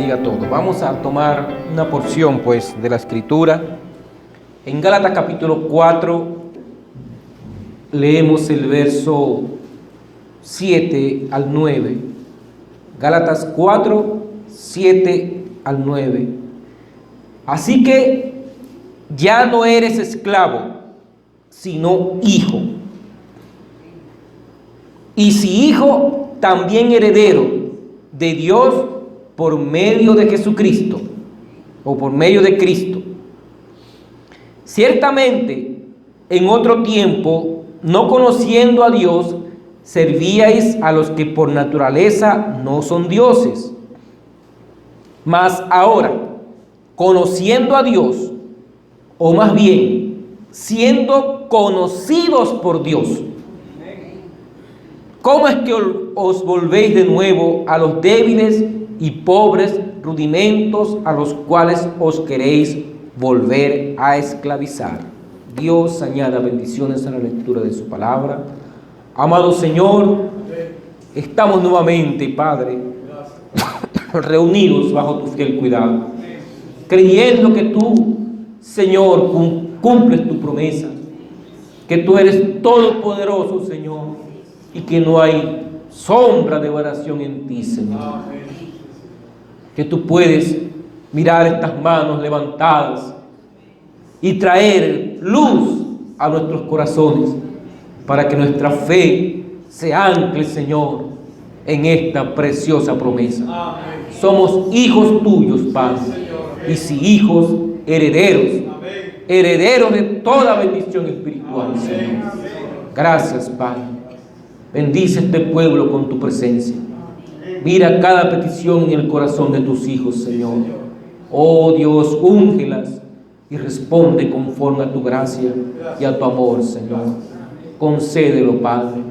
bendiga a todos. Vamos a tomar una porción pues de la Escritura. En Gálatas capítulo 4 leemos el verso 7 al 9. Gálatas 4, 7 al 9. Así que ya no eres esclavo, sino hijo. Y si hijo, también heredero de Dios por medio de Jesucristo, o por medio de Cristo. Ciertamente, en otro tiempo, no conociendo a Dios, servíais a los que por naturaleza no son dioses. Mas ahora, conociendo a Dios, o más bien, siendo conocidos por Dios, ¿cómo es que os volvéis de nuevo a los débiles y pobres rudimentos a los cuales os queréis volver a esclavizar? Dios añada bendiciones a la lectura de su palabra. Amado Señor, estamos nuevamente, Padre, reunidos bajo tu fiel cuidado, creyendo que tú, Señor, cumples tu promesa, que tú eres todopoderoso, Señor, y que no hay sombra de variación en ti, Señor. Que tú puedes mirar estas manos levantadas y traer luz a nuestros corazones para que nuestra fe se ancle, Señor, en esta preciosa promesa. Somos hijos tuyos, Padre, y si hijos, herederos, herederos de toda bendición espiritual, Señor. Gracias, Padre. Bendice este pueblo con tu presencia. Mira cada petición en el corazón de tus hijos, Señor. Oh Dios, úngelas y responde conforme a tu gracia y a tu amor, Señor. Concédelo, Padre,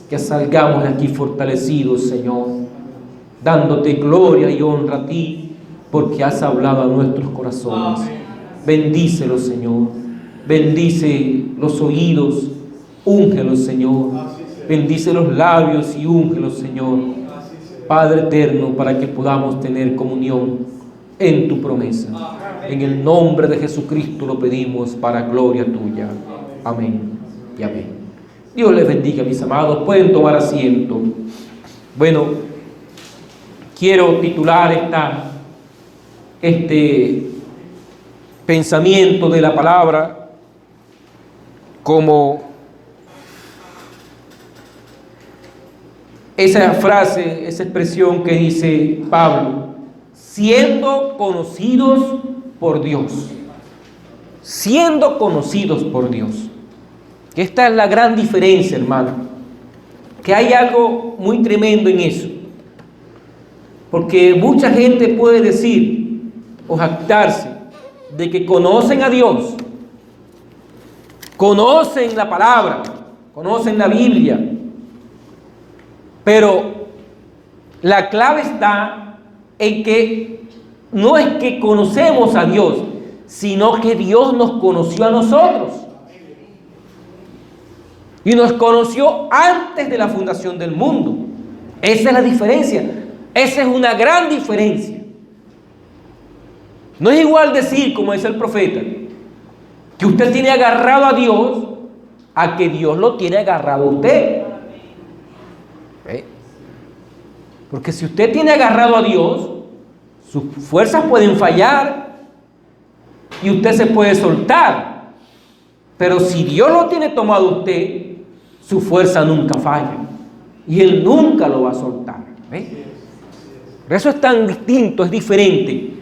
que salgamos de aquí fortalecidos, Señor, dándote gloria y honra a ti, porque has hablado a nuestros corazones. Bendícelo, Señor. Bendice los oídos, úngelos, Señor. Bendice los labios y úngelos, Señor, Padre eterno, para que podamos tener comunión en tu promesa. En el nombre de Jesucristo lo pedimos para gloria tuya. Amén y amén. Dios les bendiga, mis amados. Pueden tomar asiento. Bueno, quiero titular este pensamiento de la palabra como esa frase, esa expresión que dice Pablo: siendo conocidos por Dios. Siendo conocidos por Dios. Que esta es la gran diferencia, hermano. Que hay algo muy tremendo en eso. Porque mucha gente puede decir o jactarse de que conocen a Dios, conocen la palabra, conocen la Biblia. Pero la clave está en que no es que conocemos a Dios, sino que Dios nos conoció a nosotros. Y nos conoció antes de la fundación del mundo. Esa es la diferencia. Esa es una gran diferencia. No es igual decir, como dice el profeta, que usted tiene agarrado a Dios, a que Dios lo tiene agarrado a usted. Porque si usted tiene agarrado a Dios, sus fuerzas pueden fallar y usted se puede soltar. Pero si Dios lo tiene tomado a usted, su fuerza nunca falla y Él nunca lo va a soltar. Por eso es tan distinto, es diferente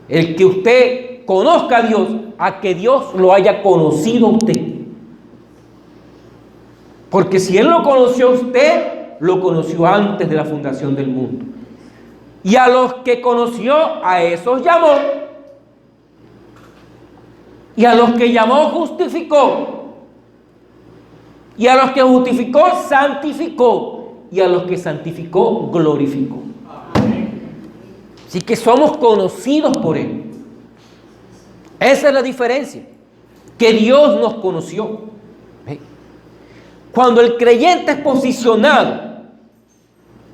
el que usted conozca a Dios a que Dios lo haya conocido a usted. Porque si Él lo conoció a usted, lo conoció antes de la fundación del mundo. Y a los que conoció, a esos llamó. Y a los que llamó, justificó. Y a los que justificó, santificó. Y a los que santificó, glorificó. Así que somos conocidos por Él. Esa es la diferencia. Que Dios nos conoció. Cuando el creyente es posicionado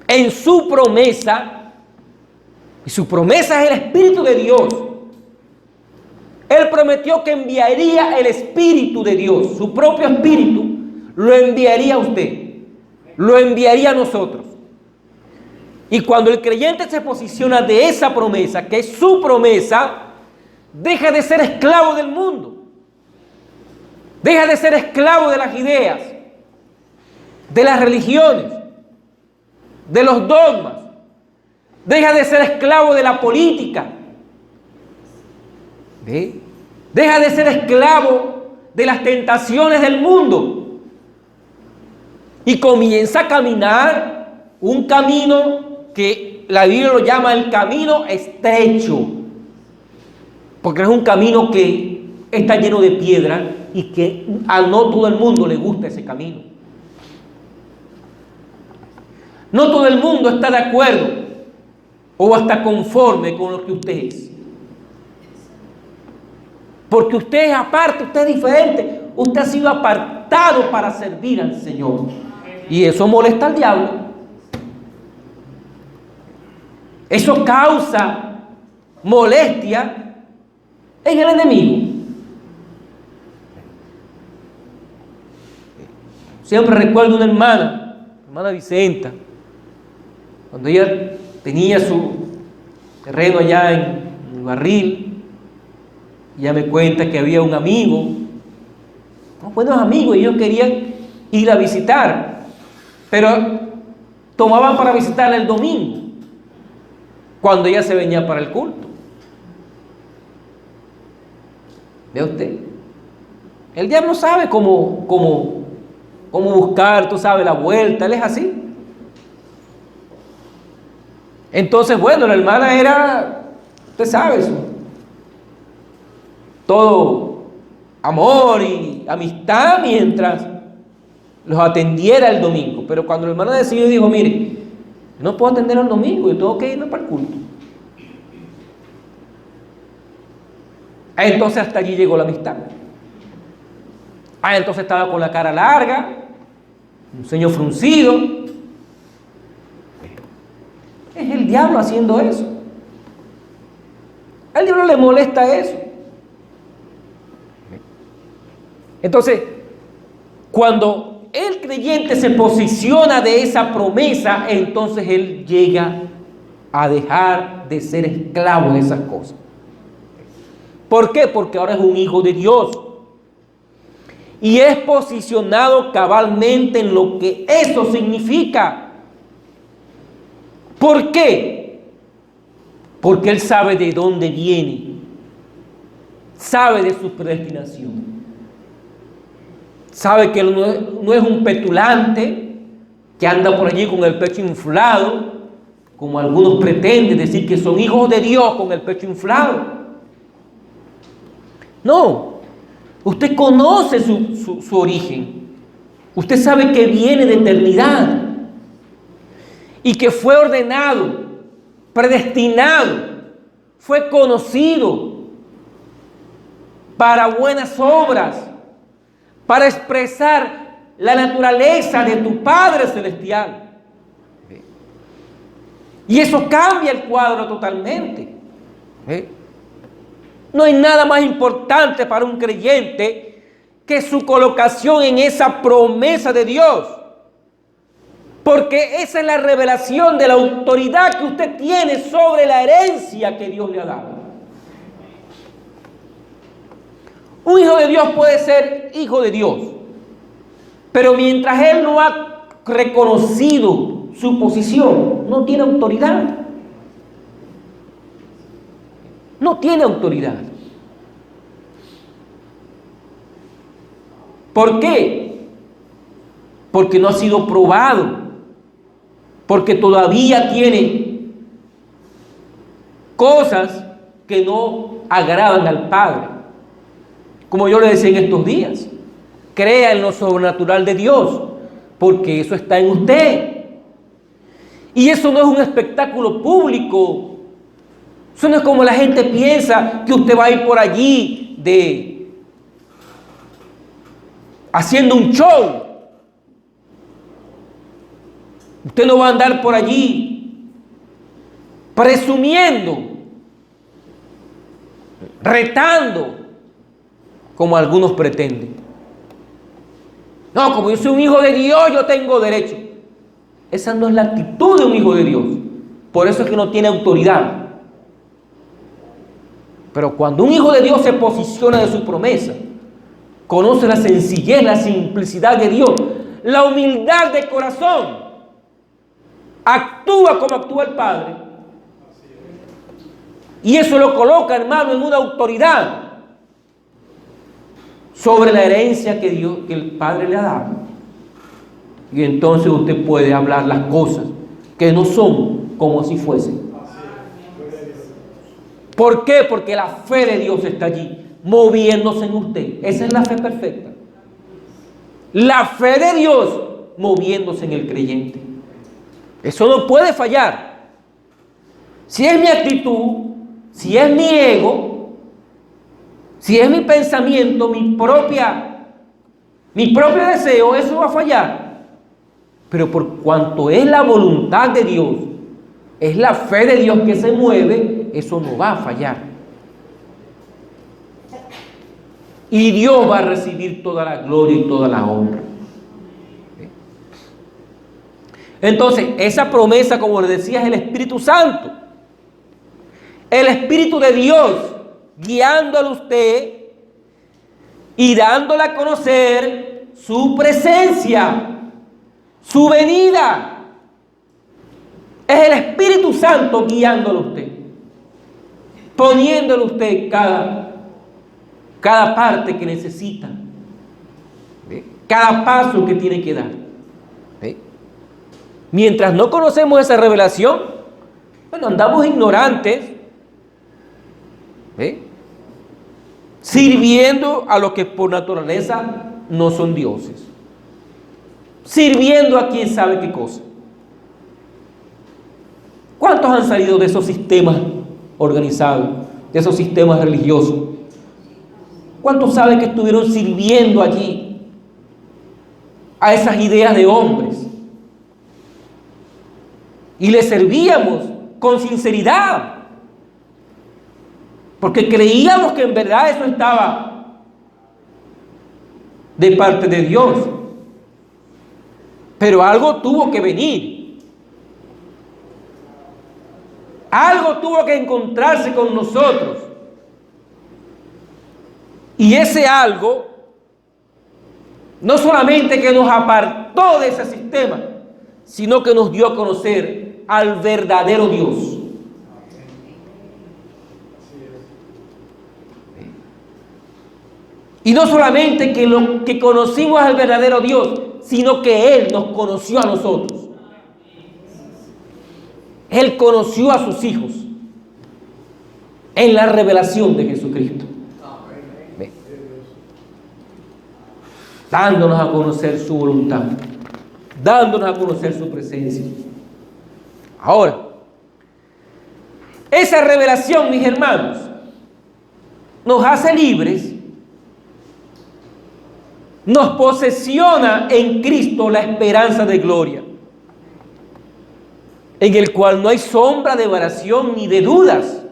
en su promesa, Y su promesa es el Espíritu de Dios. Él prometió que enviaría el Espíritu de Dios, su propio Espíritu, lo enviaría a usted, lo enviaría a nosotros. Y cuando el creyente se posiciona de esa promesa, que es su promesa, deja de ser esclavo del mundo, deja de ser esclavo de las ideas, de las religiones, de los dogmas, deja de ser esclavo de la política, ¿ve? Deja de ser esclavo de las tentaciones del mundo y comienza a caminar un camino que la Biblia lo llama el camino estrecho, porque es un camino que está lleno de piedra y que a no todo el mundo le gusta ese camino. No todo el mundo está de acuerdo o hasta conforme con lo que usted es. Porque usted es aparte, usted es diferente, usted ha sido apartado para servir al Señor. Y eso molesta al diablo. Eso causa molestia en el enemigo. Siempre recuerdo una hermana Vicenta, cuando ella tenía su terreno allá en el Barril, ella me cuenta que había un amigo, buenos amigos, y ellos querían ir a visitar, pero tomaban para visitarla el domingo, cuando ella se venía para el culto. ¿Ve usted? El diablo sabe cómo buscar, tú sabes, la vuelta, él es así. Entonces, bueno, la hermana era, usted sabe eso, todo amor y amistad mientras los atendiera el domingo. Pero cuando la hermana decidió, dijo, mire, no puedo atender el domingo, yo tengo que irme para el culto. Entonces hasta allí llegó la amistad. Entonces estaba con la cara larga, un ceño fruncido. Es el diablo haciendo eso. Al diablo le molesta eso. Entonces, cuando el creyente se posiciona de esa promesa, entonces él llega a dejar de ser esclavo de esas cosas. ¿Por qué? Porque ahora es un hijo de Dios y es posicionado cabalmente en lo que eso significa. ¿Por qué? Porque él sabe de dónde viene, sabe de su predestinación. Sabe que no es un petulante que anda por allí con el pecho inflado, como algunos pretenden decir que son hijos de Dios con el pecho inflado. No, usted conoce su origen. Usted sabe que viene de eternidad y que fue ordenado, predestinado, fue conocido para buenas obras, para expresar la naturaleza de tu Padre Celestial. Y eso cambia el cuadro totalmente. No hay nada más importante para un creyente que su colocación en esa promesa de Dios. Porque esa es la revelación de la autoridad que usted tiene sobre la herencia que Dios le ha dado. Un hijo de Dios puede ser hijo de Dios, pero mientras él no ha reconocido su posición, no tiene autoridad. No tiene autoridad. ¿Por qué? Porque no ha sido probado, porque todavía tiene cosas que no agradan al Padre. Como yo le decía en estos días, crea en lo sobrenatural de Dios, porque eso está en usted. Y eso no es un espectáculo público. Eso no es como la gente piensa, que usted va a ir por allí haciendo un show. Usted no va a andar por allí presumiendo, retando, como algunos pretenden. No, como yo soy un hijo de Dios, yo tengo derecho. Esa no es la actitud de un hijo de Dios. Por eso es que no tiene autoridad. Pero cuando un hijo de Dios se posiciona de su promesa, conoce la sencillez, la simplicidad de Dios, la humildad de corazón, actúa como actúa el Padre, y eso lo coloca, hermano, en una autoridad sobre la herencia que el Padre le ha dado. Y entonces usted puede hablar las cosas que no son como si fuesen. ¿Por qué? Porque la fe de Dios está allí, moviéndose en usted. Esa es la fe perfecta. La fe de Dios moviéndose en el creyente. Eso no puede fallar. Si es mi actitud, si es mi ego, si es mi pensamiento, mi propio deseo, eso va a fallar. Pero por cuanto es la voluntad de Dios, es la fe de Dios que se mueve, eso no va a fallar. Y Dios va a recibir toda la gloria y toda la honra. Entonces, esa promesa, como les decía, es el Espíritu Santo. El Espíritu de Dios guiándole a usted y dándole a conocer su presencia, su venida. Es el Espíritu Santo guiándole a usted, poniéndole a usted cada parte que necesita, cada paso que tiene que dar. Mientras no conocemos esa revelación, bueno, andamos ignorantes, sirviendo a los que por naturaleza no son dioses, sirviendo a quien sabe qué cosa. ¿Cuántos han salido de esos sistemas organizados, de esos sistemas religiosos? ¿Cuántos saben que estuvieron sirviendo allí a esas ideas de hombres? Y les servíamos con sinceridad, porque creíamos que en verdad eso estaba de parte de Dios. Pero algo tuvo que venir. Algo tuvo que encontrarse con nosotros. Y ese algo no solamente que nos apartó de ese sistema, sino que nos dio a conocer al verdadero Dios. Y no solamente que conocimos al verdadero Dios, sino que Él nos conoció a nosotros. Él conoció a sus hijos en la revelación de Jesucristo, dándonos a conocer su voluntad, dándonos a conocer su presencia. Ahora, esa revelación, mis hermanos, nos hace libres, nos posesiona en Cristo la esperanza de gloria, en el cual no hay sombra de variación ni de dudas.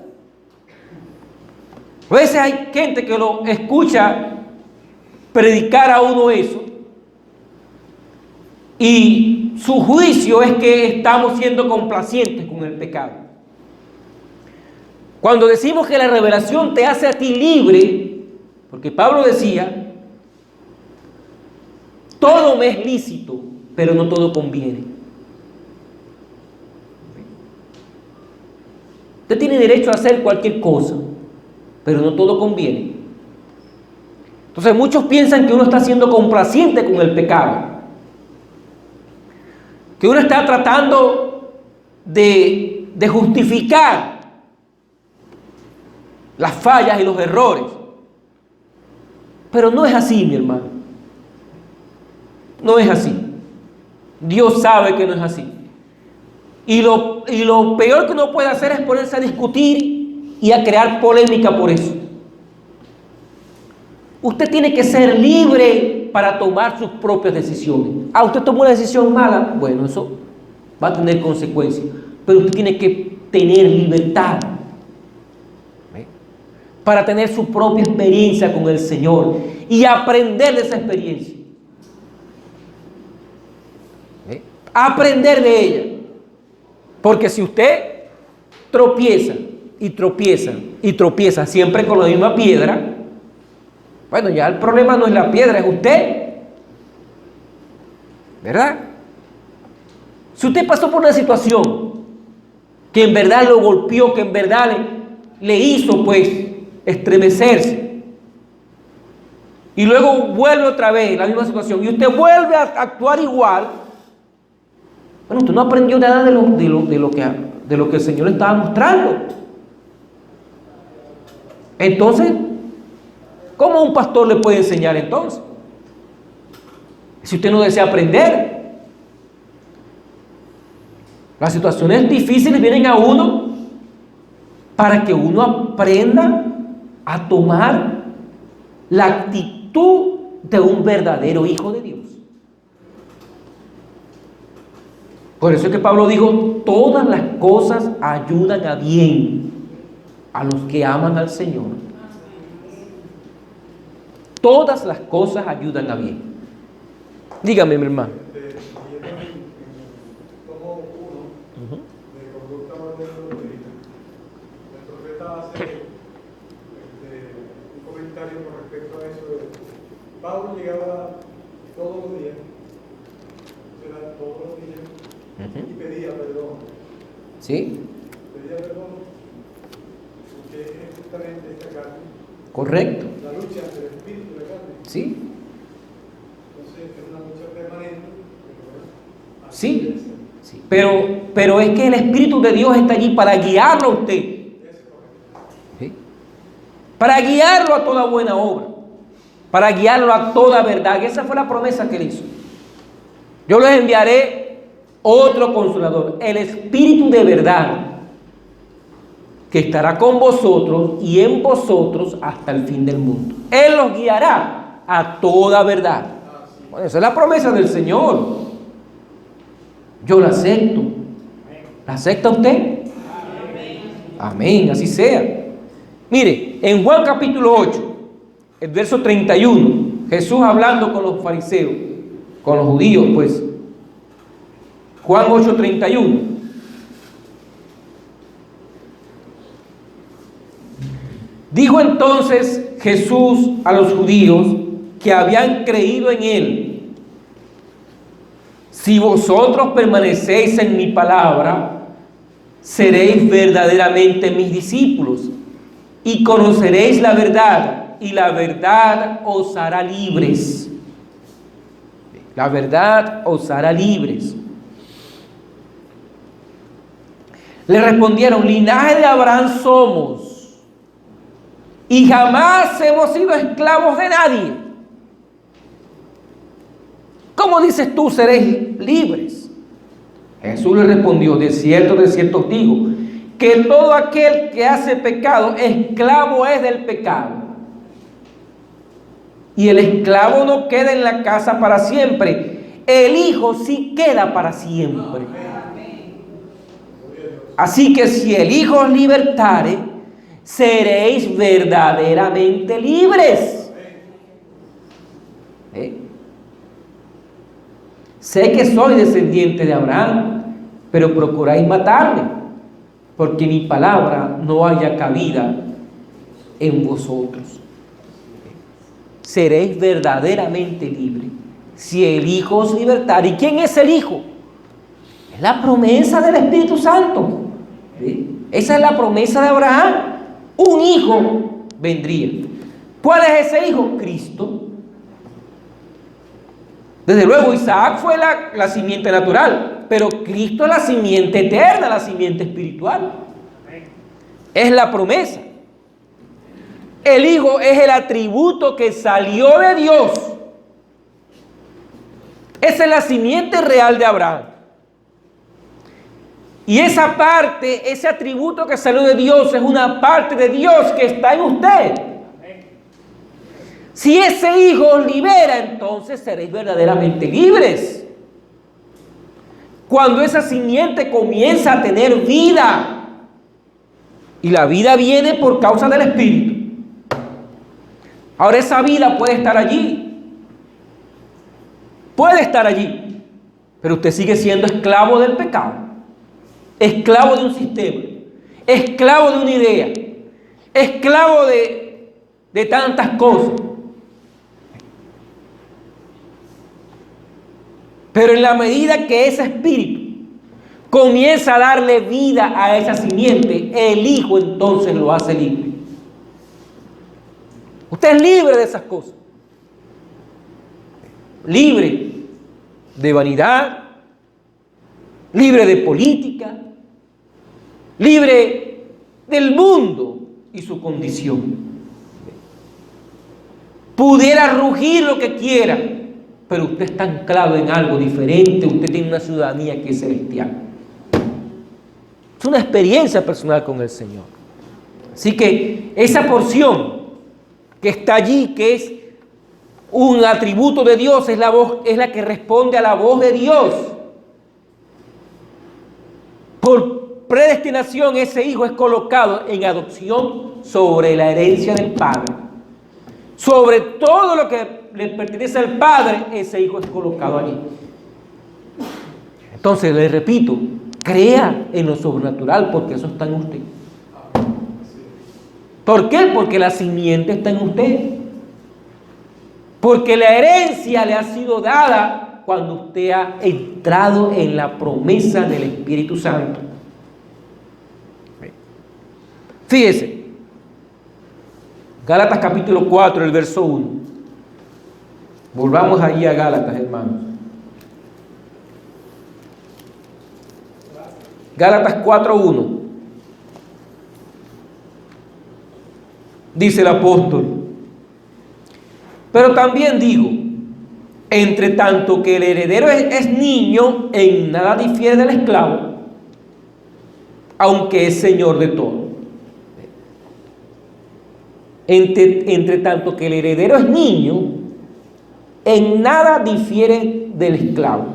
A veces hay gente que lo escucha predicar a uno eso, y su juicio es que estamos siendo complacientes con el pecado. Cuando decimos que la revelación te hace a ti libre, porque Pablo decía, todo me es lícito, pero no todo conviene. Usted tiene derecho a hacer cualquier cosa, pero no todo conviene. Entonces muchos piensan que uno está siendo complaciente con el pecado, que uno está tratando de justificar las fallas y los errores. Pero no es así, mi hermano. No es así. Dios sabe que no es así. Y lo peor que uno puede hacer es ponerse a discutir y a crear polémica por eso. Usted tiene que ser libre para tomar sus propias decisiones. Usted tomó una decisión mala, bueno, eso va a tener consecuencias. Pero usted tiene que tener libertad, para tener su propia experiencia con el Señor y aprender de esa experiencia. Aprender de ella. Porque si usted tropieza y tropieza y tropieza siempre con la misma piedra, bueno, ya el problema no es la piedra, es usted. ¿Verdad? Si usted pasó por una situación que en verdad lo golpeó, que en verdad le hizo pues estremecerse, y luego vuelve otra vez la misma situación y usted vuelve a actuar igual, bueno, usted no aprendió nada de lo que el Señor le estaba mostrando. Entonces, ¿cómo un pastor le puede enseñar entonces? Si usted no desea aprender. Las situaciones difíciles vienen a uno para que uno aprenda a tomar la actitud de un verdadero hijo de Dios. Por eso es que Pablo dijo, todas las cosas ayudan a bien a los que aman al Señor. Todas las cosas ayudan a bien. Dígame, mi hermano. Pablo llegaba todos los días, y pedía perdón. ¿Sí? Pedía perdón, porque es justamente esta carne. Correcto. La lucha entre el espíritu y la carne. Sí. Entonces es una lucha permanente. Sí. Sí. Pero es que el Espíritu de Dios está allí para guiarlo a usted. ¿Sí? Para guiarlo a toda buena obra. Para guiarlo a toda verdad. Y esa fue la promesa que él hizo. Yo les enviaré otro consolador, el Espíritu de verdad, que estará con vosotros y en vosotros hasta el fin del mundo. Él los guiará a toda verdad. Bueno, esa es la promesa del Señor. Yo la acepto. ¿La acepta usted? Amén, así sea. Mire, en Juan capítulo 8, el verso 31, Jesús hablando con los fariseos, con los judíos, pues. Juan 8:31. Dijo entonces Jesús a los judíos que habían creído en él: si vosotros permanecéis en mi palabra, seréis verdaderamente mis discípulos y conoceréis la verdad, y la verdad os hará libres. La verdad os hará libres. Le respondieron: linaje de Abraham somos, y jamás hemos sido esclavos de nadie. ¿Cómo dices tú seréis libres? Jesús le respondió: de cierto os digo, que todo aquel que hace pecado, esclavo es del pecado. Y el esclavo no queda en la casa para siempre, el Hijo sí queda para siempre. Así que si el Hijo os libertare, seréis verdaderamente libres. Sé que soy descendiente de Abraham, pero procuráis matarme, porque mi palabra no haya cabida en vosotros. Seréis verdaderamente libres si el Hijo os libertare. ¿Y quién es el Hijo? Es la promesa del Espíritu Santo. ¿Sí? Esa es la promesa de Abraham. Un hijo vendría. ¿Cuál es ese hijo? Cristo. Desde luego Isaac fue la simiente natural, pero Cristo es la simiente eterna, la simiente espiritual. Es la promesa. El Hijo es el atributo que salió de Dios. Esa es la simiente real de Abraham. Y esa parte, ese atributo que salió de Dios, es una parte de Dios que está en usted. Si ese Hijo os libera, entonces seréis verdaderamente libres. Cuando esa simiente comienza a tener vida, Y la vida viene por causa del Espíritu. Ahora esa vida puede estar allí. Puede estar allí. Pero usted sigue siendo esclavo del pecado. Esclavo de un sistema. Esclavo de una idea. Esclavo de tantas cosas. Pero en la medida que ese espíritu comienza a darle vida a esa simiente, el Hijo entonces lo hace libre. Usted es libre de esas cosas. Libre de vanidad, libre de política, libre del mundo y su condición. Pudiera rugir lo que quiera, pero usted está anclado en algo diferente. Usted tiene una ciudadanía que es celestial. Es una experiencia personal con el Señor. Así que esa porción que está allí, que es un atributo de Dios, es la voz, es la que responde a la voz de Dios. Por predestinación, ese hijo es colocado en adopción sobre la herencia del Padre. Sobre todo lo que le pertenece al Padre, ese hijo es colocado allí. Entonces, le repito, crea en lo sobrenatural, porque eso está en usted. ¿Por qué? Porque la simiente está en usted. Porque la herencia le ha sido dada cuando usted ha entrado en la promesa del Espíritu Santo. Fíjese, Gálatas capítulo 4, el verso 1. Volvamos allí a Gálatas, hermanos. Gálatas 4:1. Dice el apóstol: pero también digo, entre tanto que el heredero es niño, en nada difiere del esclavo, aunque es señor de todo. Entre tanto que el heredero es niño, en nada difiere del esclavo,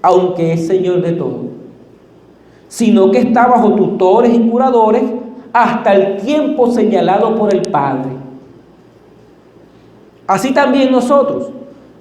aunque es señor de todo, sino que está bajo tutores y curadores hasta el tiempo señalado por el Padre. Así también nosotros,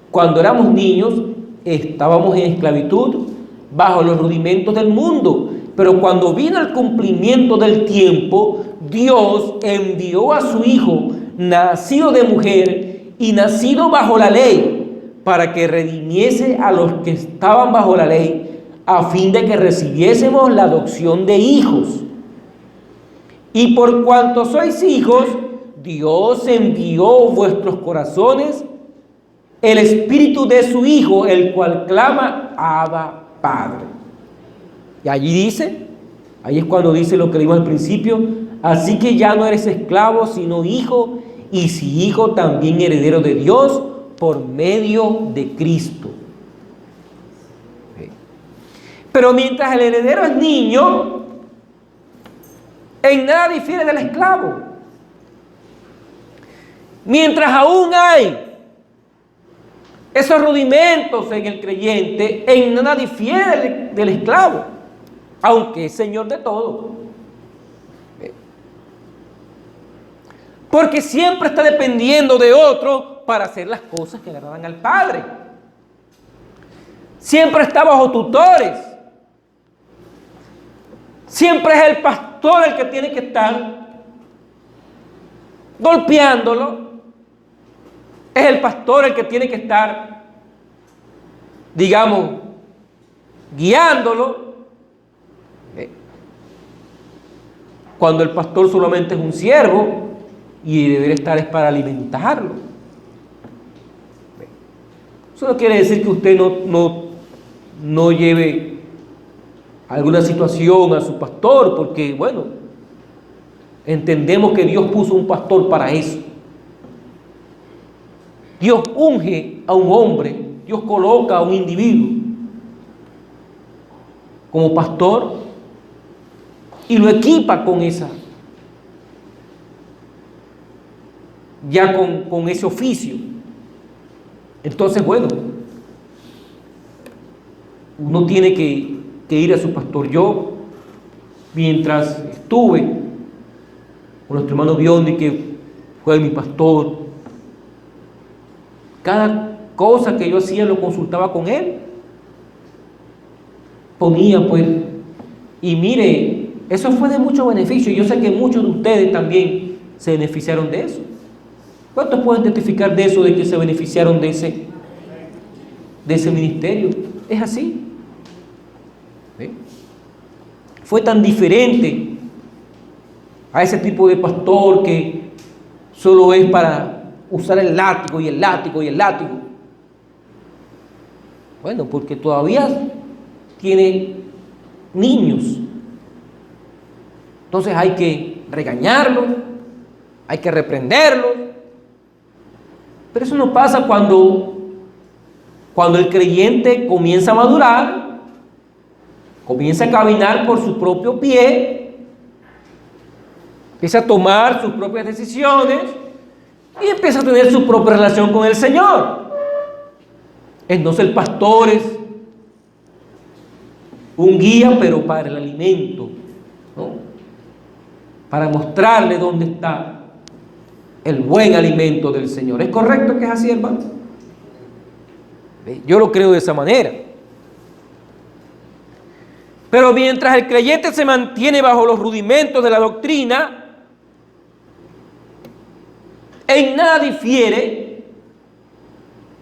cuando éramos niños, estábamos en esclavitud bajo los rudimentos del mundo, pero cuando vino el cumplimiento del tiempo, Dios envió a su Hijo, nacido de mujer y nacido bajo la ley, para que redimiese a los que estaban bajo la ley, a fin de que recibiésemos la adopción de hijos. Y por cuanto sois hijos, Dios envió en vuestros corazones el espíritu de su Hijo, el cual clama: Abba, Padre. Y allí dice, ahí es cuando dice lo que dimos al principio: así que ya no eres esclavo, sino hijo, y si hijo, también heredero de Dios por medio de Cristo. Pero mientras el heredero es niño, en nada difiere del esclavo. Mientras aún hay esos rudimentos en el creyente, en nada difiere del esclavo, aunque es señor de todo. Porque siempre está dependiendo de otro para hacer las cosas que agradan al Padre. Siempre está bajo tutores. Siempre es el pastor el que tiene que estar golpeándolo. Es el pastor el que tiene que estar, digamos, guiándolo. Cuando el pastor solamente es un siervo y debería estar es para alimentarlo. Eso no quiere decir que usted no lleve alguna situación a su pastor, porque bueno, entendemos que Dios puso un pastor para eso. Dios unge a un hombre, Dios coloca a un individuo como pastor y lo equipa con esa, ya con ese oficio. Entonces, bueno, uno tiene que ir a su pastor. Yo mientras estuve con nuestro hermano Biondi, que fue mi pastor, cada cosa que yo hacía lo consultaba con él. Ponía pues, y mire, eso fue de mucho beneficio. Yo sé que muchos de ustedes también se beneficiaron de eso. ¿Cuántos pueden testificar de eso, de que se beneficiaron de ese ministerio? Es así. ¿Sí? Fue tan diferente a ese tipo de pastor que solo es para usar el látigo y el látigo y el látigo. Bueno, porque todavía tiene niños. Entonces hay que regañarlos, hay que reprenderlos. Pero eso no pasa cuando el creyente comienza a madurar, comienza a caminar por su propio pie, empieza a tomar sus propias decisiones y empieza a tener su propia relación con el Señor. Entonces el pastor es un guía, pero para el alimento, ¿no? Para mostrarle dónde está el buen alimento del Señor. ¿Es correcto que es así, hermano? Yo lo creo de esa manera. Pero mientras el creyente se mantiene bajo los rudimentos de la doctrina, en nada difiere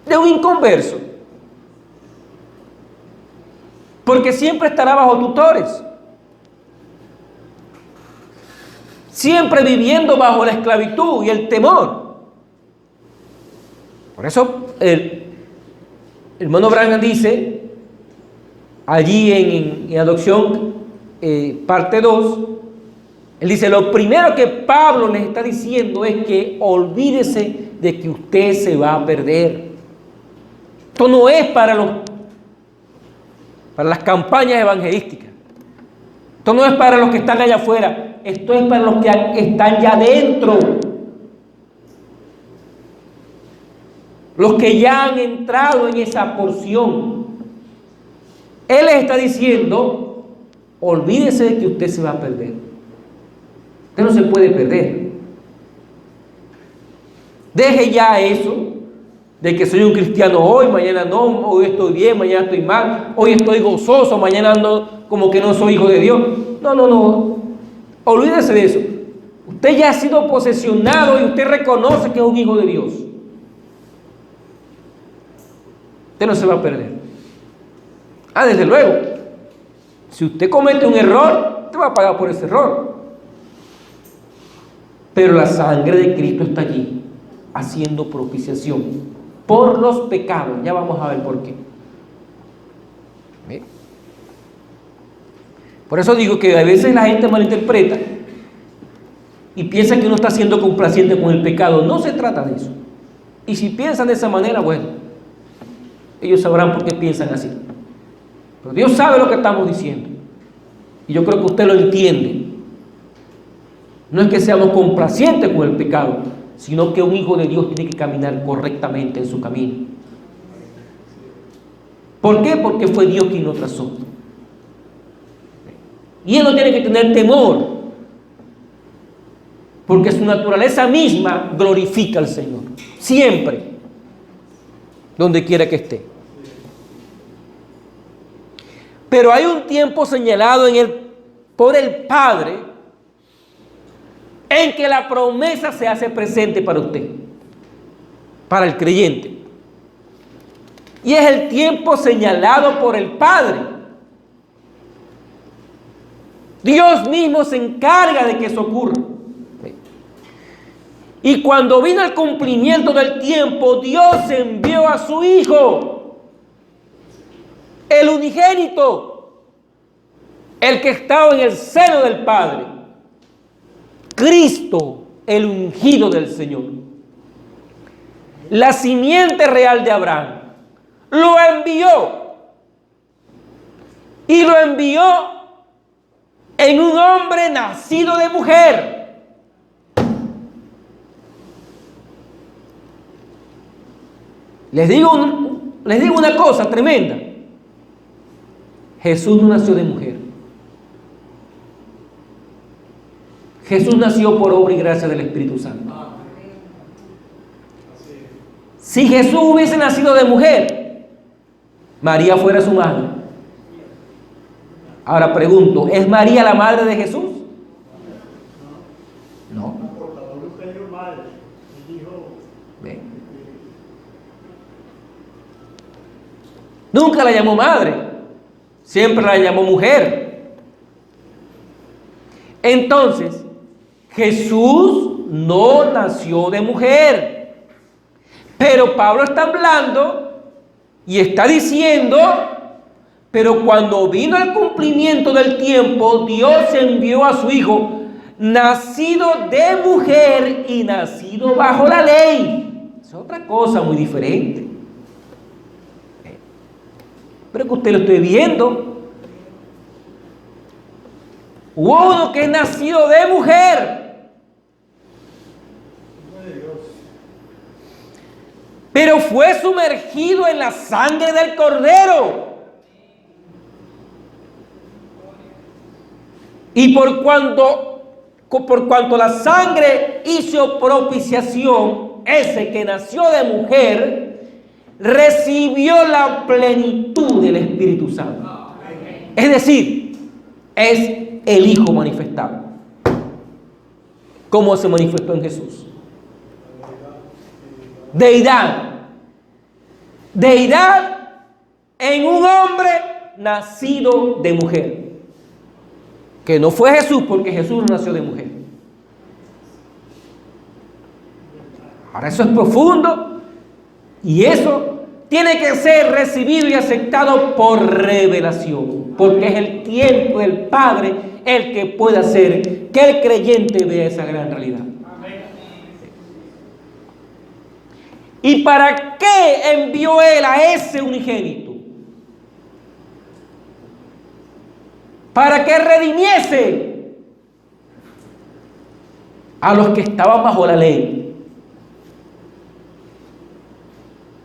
de un inconverso, porque siempre estará bajo tutores, siempre viviendo bajo la esclavitud y el temor. Por eso el hermano Branham dice allí en Adopción parte 2, él dice: lo primero que Pablo les está diciendo es que olvídese de que usted se va a perder. Esto no es para las campañas evangelísticas. Esto no es para los que están allá afuera. Esto es para los que están ya adentro. Los que ya han entrado en esa porción. Él les está diciendo: olvídese de que usted se va a perder. Usted no se puede perder. Deje ya eso de que soy un cristiano hoy, mañana no, hoy estoy bien, mañana estoy mal, hoy estoy gozoso, mañana ando como que no soy hijo de Dios. No. Olvídese de eso. Usted ya ha sido posesionado y usted reconoce que es un hijo de Dios. Usted no se va a perder. Desde luego, si usted comete un error, usted va a pagar por ese error. Pero la sangre de Cristo está allí, haciendo propiciación por los pecados. Ya vamos a ver por qué. ¿Ve? Por eso digo que a veces la gente malinterpreta y piensa que uno está siendo complaciente con el pecado. No se trata de eso. Y si piensan de esa manera, bueno, ellos sabrán por qué piensan así. Pero Dios sabe lo que estamos diciendo. Y yo creo que usted lo entiende. No es que seamos complacientes con el pecado, sino que un hijo de Dios tiene que caminar correctamente en su camino. ¿Por qué? Porque fue Dios quien lo trazó. Y él no tiene que tener temor, porque su naturaleza misma glorifica al Señor. Siempre, donde quiera que esté. Pero hay un tiempo señalado por el Padre en que la promesa se hace presente para usted, para el creyente. Y es el tiempo señalado por el Padre. Dios mismo se encarga de que eso ocurra. Y cuando vino el cumplimiento del tiempo, Dios envió a su Hijo, el unigénito, el que estaba en el seno del Padre, Cristo, el ungido del Señor, la simiente real de Abraham. Lo envió, y lo envió en un hombre nacido de mujer. Les digo una cosa tremenda. Jesús no nació de mujer. Jesús nació por obra y gracia del Espíritu Santo. Si Jesús hubiese nacido de mujer, María fuera su madre. Ahora pregunto, ¿es María la madre de Jesús? No. Ven. Nunca la llamó madre, siempre la llamó mujer. Entonces, Jesús no nació de mujer. Pero Pablo está hablando y está diciendo, pero cuando vino el cumplimiento del tiempo, Dios envió a su Hijo, nacido de mujer y nacido bajo la ley. Es otra cosa muy diferente. Pero que usted lo esté viendo. Hubo uno que es nacido de mujer, pero fue sumergido en la sangre del Cordero. Y por cuanto la sangre hizo propiciación, ese que nació de mujer recibió la plenitud del Espíritu Santo. Es decir, es el Hijo manifestado. ¿Cómo se manifestó en Jesús? Deidad. Deidad en un hombre nacido de mujer. Que no fue Jesús, porque Jesús no nació de mujer. Ahora eso es profundo y eso tiene que ser recibido y aceptado por revelación, porque es el tiempo del Padre el que puede hacer que el creyente vea esa gran realidad. ¿Y para qué envió Él a ese unigénito? Para que redimiese a los que estaban bajo la ley.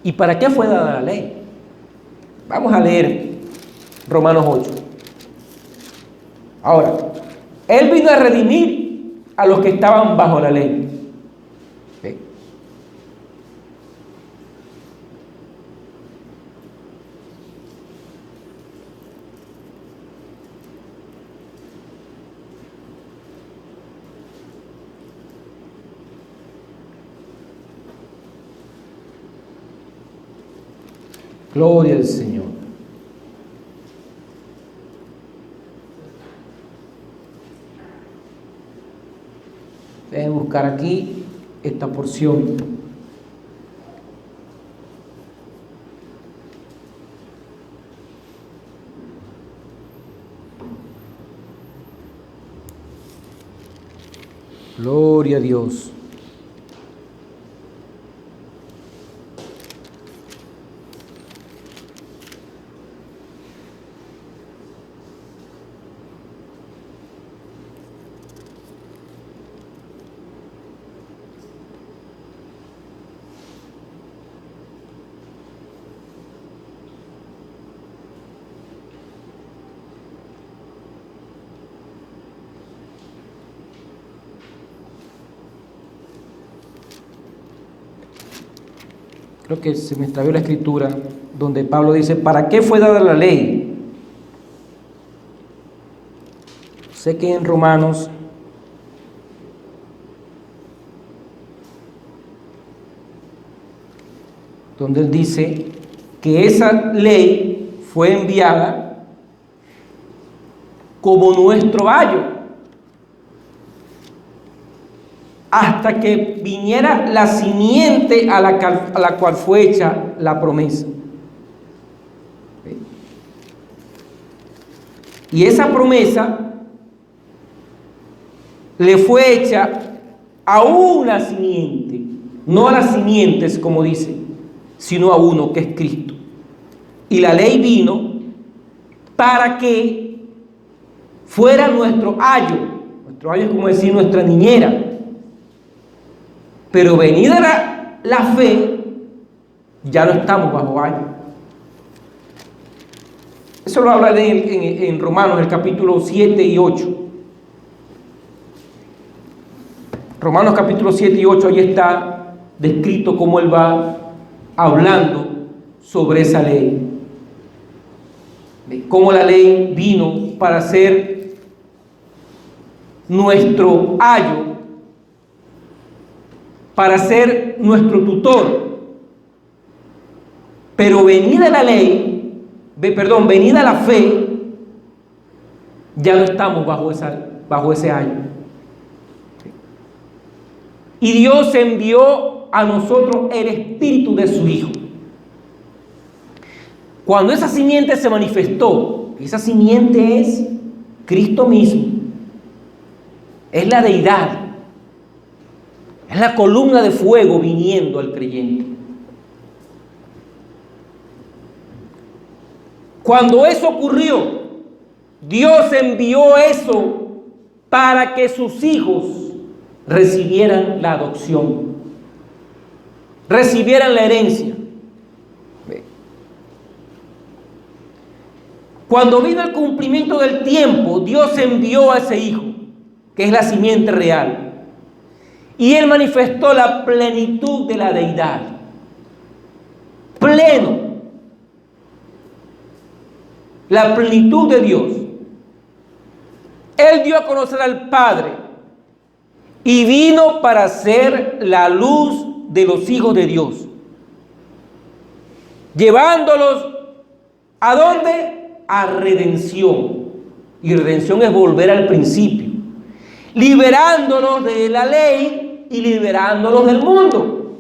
¿Y para qué fue dada la ley? Vamos a leer Romanos 8. Ahora, Él vino a redimir a los que estaban bajo la ley. ¿Sí? Gloria al Señor. Deben buscar aquí esta porción. Gloria a Dios. Creo que se me extravió la escritura donde Pablo dice, ¿para qué fue dada la ley? Sé que en Romanos donde él dice que esa ley fue enviada como nuestro ayo hasta que viniera la simiente a la cual fue hecha la promesa. Y esa promesa le fue hecha a una simiente, no a las simientes como dice, sino a uno que es Cristo. Y la ley vino para que fuera nuestro ayo es como decir nuestra niñera. Pero venida la fe, ya no estamos bajo ayo. Eso lo habla en Romanos, el capítulo 7 y 8. Romanos capítulo 7 y 8, ahí está descrito cómo él va hablando sobre esa ley. Cómo la ley vino para ser nuestro ayo, para ser nuestro tutor. Pero venida la ley, venida la fe, ya no estamos bajo ese ayo. Y Dios envió a nosotros el Espíritu de su Hijo. Cuando esa simiente se manifestó, esa simiente es Cristo mismo, es la deidad, es la columna de fuego viniendo al creyente. Cuando eso ocurrió, Dios envió eso para que sus hijos recibieran la adopción, recibieran la herencia. Cuando vino el cumplimiento del tiempo, Dios envió a ese hijo, que es la simiente real, y él manifestó la plenitud de la deidad, pleno, la plenitud de Dios. Él dio a conocer al Padre y vino para ser la luz de los hijos de Dios, llevándolos ¿a dónde? A redención. Y redención es volver al principio, liberándolos de la ley y liberándolos del mundo.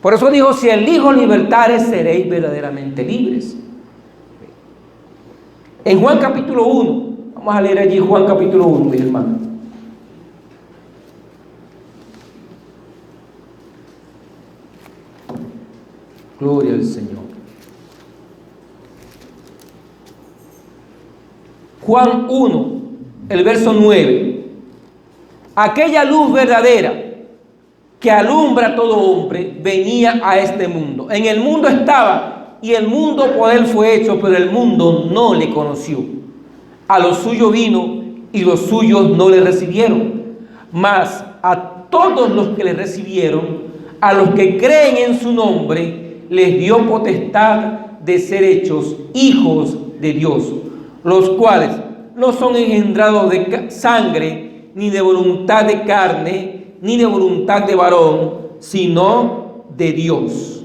Por eso dijo: si el Hijo libertare, seréis verdaderamente libres. En Juan capítulo 1, vamos a leer allí Juan capítulo 1, mis hermanos. Gloria al Señor. Juan 1, el verso 9. Aquella luz verdadera que alumbra a todo hombre venía a este mundo. En el mundo estaba, y el mundo por él fue hecho, pero el mundo no le conoció. A lo suyo vino, y los suyos no le recibieron. Mas a todos los que le recibieron, a los que creen en su nombre, les dio potestad de ser hechos hijos de Dios, los cuales no son engendrados de sangre, ni de voluntad de carne, ni de voluntad de varón, sino de Dios.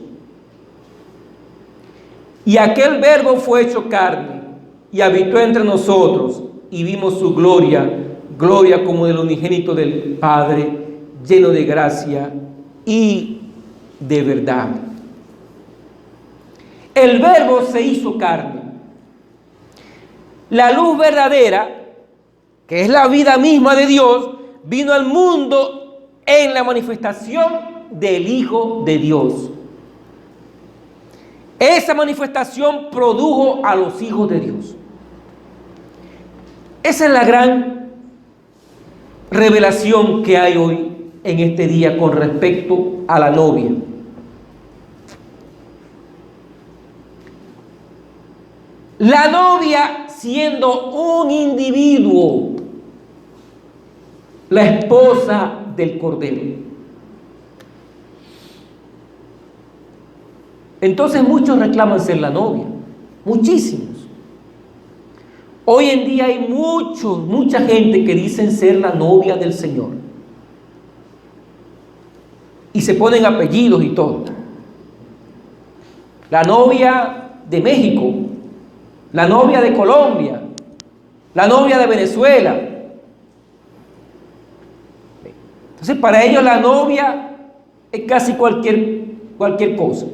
Y aquel Verbo fue hecho carne, y habitó entre nosotros, y vimos su gloria, gloria como del unigénito del Padre, lleno de gracia y de verdad. El Verbo se hizo carne. La luz verdadera, que es la vida misma de Dios, vino al mundo en la manifestación del Hijo de Dios. Esa manifestación produjo a los hijos de Dios. Esa es la gran revelación que hay hoy en este día con respecto a la novia. La novia siendo un individuo, la esposa del Cordero. Entonces muchos reclaman ser la novia, muchísimos. Hoy en día hay mucha gente que dicen ser la novia del Señor. Y se ponen apellidos y todo. La novia de México, la novia de Colombia, la novia de Venezuela. Entonces para ellos la novia es casi cualquier cosa.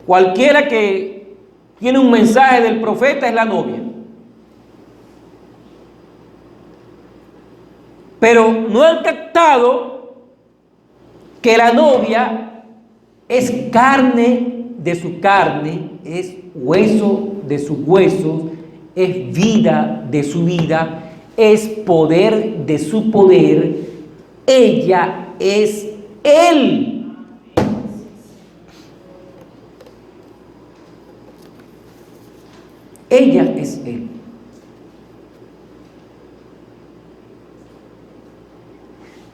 Cualquiera que tiene un mensaje del profeta es la novia. Pero no han captado que la novia es carne de su carne, es hueso de sus huesos, es vida de su vida, es poder de su poder. Ella es Él. Ella es Él.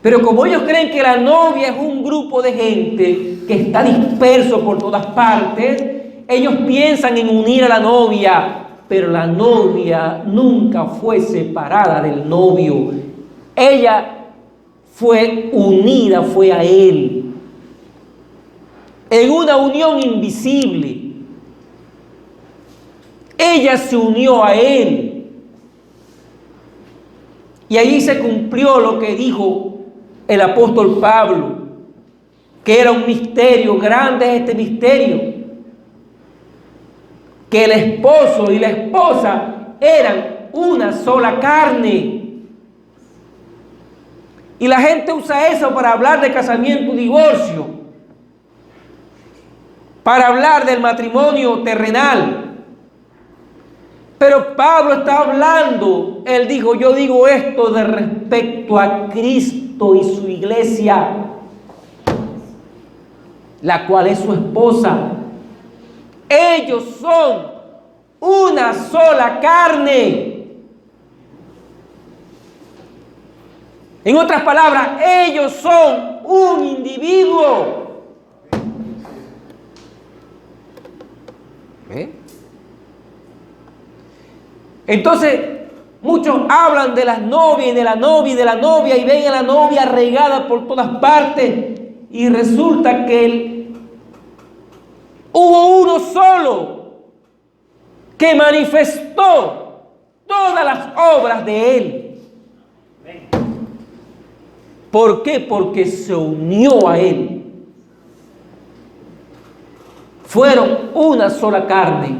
Pero como ellos creen que la novia es un grupo de gente que está disperso por todas partes, ellos piensan en unir a la novia, pero la novia nunca fue separada del novio. Ella fue unida, fue a él, en una unión invisible. Ella se unió a él. Y ahí se cumplió lo que dijo el apóstol Pablo, que era un misterio, grande este misterio, que el esposo y la esposa eran una sola carne. Y la gente usa eso para hablar de casamiento y divorcio, para hablar del matrimonio terrenal. Pero Pablo está hablando, él dijo, yo digo esto de respecto a Cristo y su iglesia, la cual es su esposa. Ellos son una sola carne. En otras palabras, ellos son un individuo. Entonces, muchos hablan de las novias y de la novia y de la novia y ven a la novia regada por todas partes y resulta que hubo uno solo que manifestó todas las obras de él. ¿Por qué? Porque se unió a él. Fueron una sola carne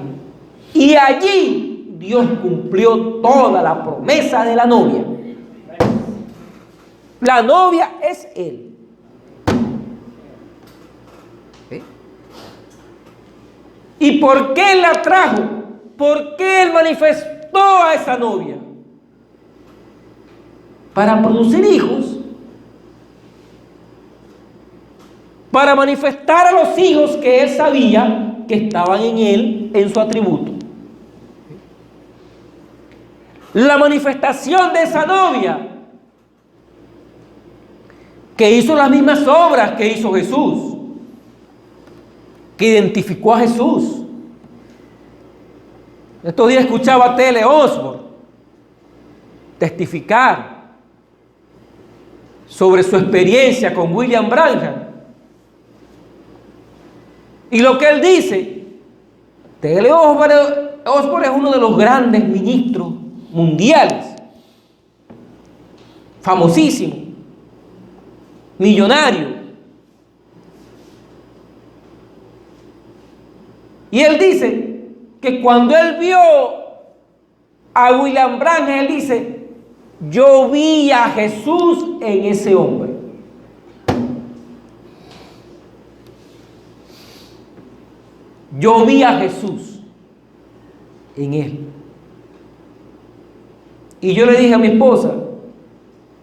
y allí Dios cumplió toda la promesa de la novia. La novia es él. ¿Y por qué él la trajo? ¿Por qué él manifestó a esa novia? Para producir hijos. Para manifestar a los hijos que él sabía que estaban en él, en su atributo. La manifestación de esa novia que hizo las mismas obras que hizo Jesús, que identificó a Jesús. Estos días escuchaba a T.L. Osborne testificar sobre su experiencia con William Branham. Y lo que él dice, T.L. Osborne es uno de los grandes ministros mundiales, famosísimo, millonario. Y él dice que cuando él vio a William Branham, él dice, yo vi a Jesús en ese hombre. Yo vi a Jesús en él. Y yo le dije a mi esposa,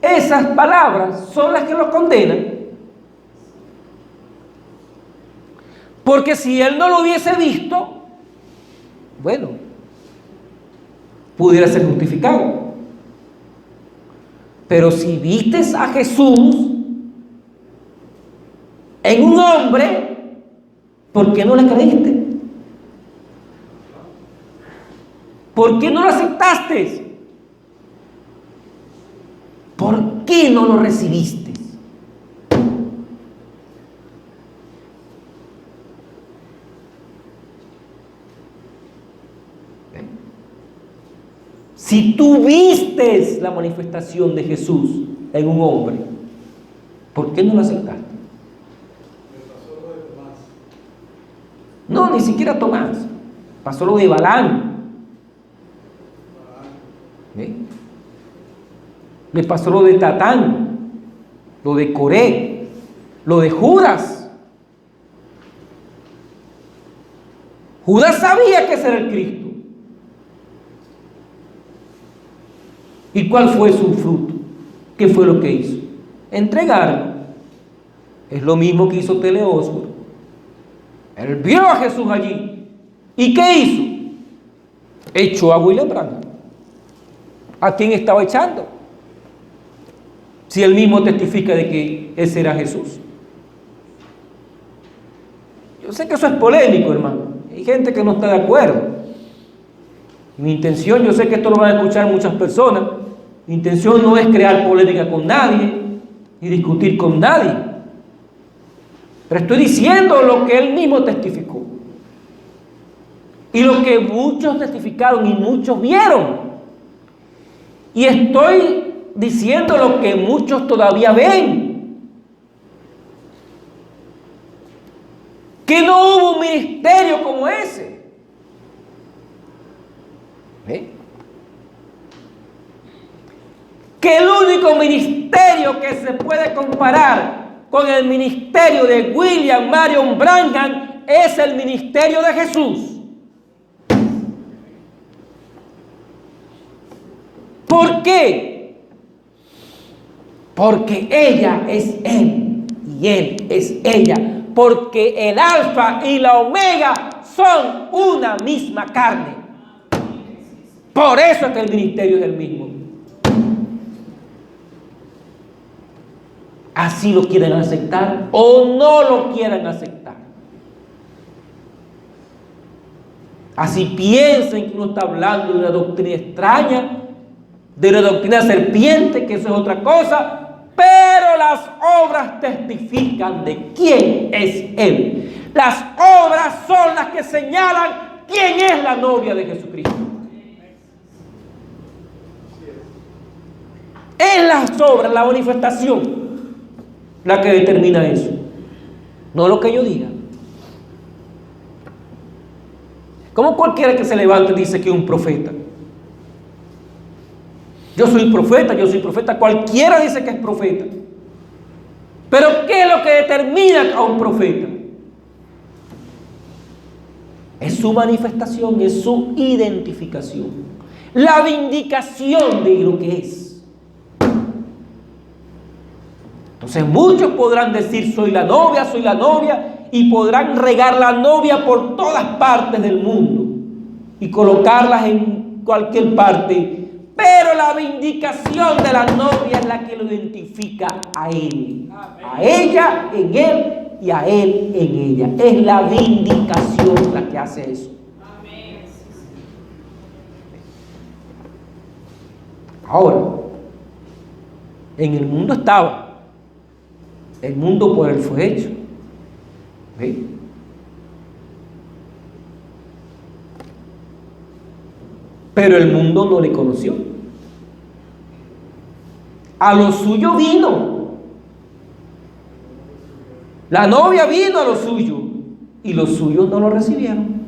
esas palabras son las que lo condenan. Porque si él no lo hubiese visto, bueno, pudiera ser justificado. Pero si vistes a Jesús en un hombre, ¿por qué no le creíste? ¿Por qué no lo aceptaste? ¿Por qué no lo recibiste? Si tú vistes la manifestación de Jesús en un hombre, ¿por qué no lo aceptaste? No, ni siquiera Tomás. Pasó lo de Balaam. Le pasó lo de Tatán, lo de Coré, lo de Judas. Judas sabía que ese era el Cristo. ¿Y cuál fue su fruto? ¿Qué fue lo que hizo? Entregarlo. Es lo mismo que hizo T.L. Osborne. Él vio a Jesús allí. ¿Y qué hizo? Echó a William Branham. ¿A quién estaba echando? si él mismo testifica de que ese era Jesús? Yo sé que eso es polémico, hermano. Hay gente que no está de acuerdo. Mi intención, yo sé que esto lo van a escuchar muchas personas. Mi intención no es crear polémica con nadie ni discutir con nadie. Pero estoy diciendo lo que él mismo testificó. Y lo que muchos testificaron y muchos vieron. Y estoy diciendo lo que muchos todavía ven. Que no hubo un ministerio como ese. Que el único ministerio que se puede comparar con el ministerio de William Marion Branham es el ministerio de Jesús. ¿Por qué? Porque ella es él y él es ella. Porque el alfa y la omega son una misma carne. Por eso es que el ministerio es el mismo. Así lo quieren aceptar o no lo quieren aceptar. Así piensen que uno está hablando de una doctrina extraña, de una doctrina serpiente, que eso es otra cosa, pero las obras testifican de quién es Él. Las obras son las que señalan quién es la novia de Jesucristo. Es las obras, la manifestación, la que determina eso, no lo que yo diga. Como cualquiera que se levante dice que es un profeta. Yo soy profeta, cualquiera dice que es profeta. Pero ¿qué es lo que determina a un profeta? Es su manifestación, es su identificación, la vindicación de lo que es. Entonces muchos podrán decir soy la novia, y podrán regar la novia por todas partes del mundo y colocarlas en cualquier parte. Pero la vindicación de la novia es la que lo identifica a él, a ella en él y a él en ella. Es la vindicación la que hace eso. Ahora, en el mundo estaba, el mundo por él fue hecho. ¿Sí? Pero el mundo no le conoció. A lo suyo vino. La novia vino a lo suyo y los suyos no lo recibieron.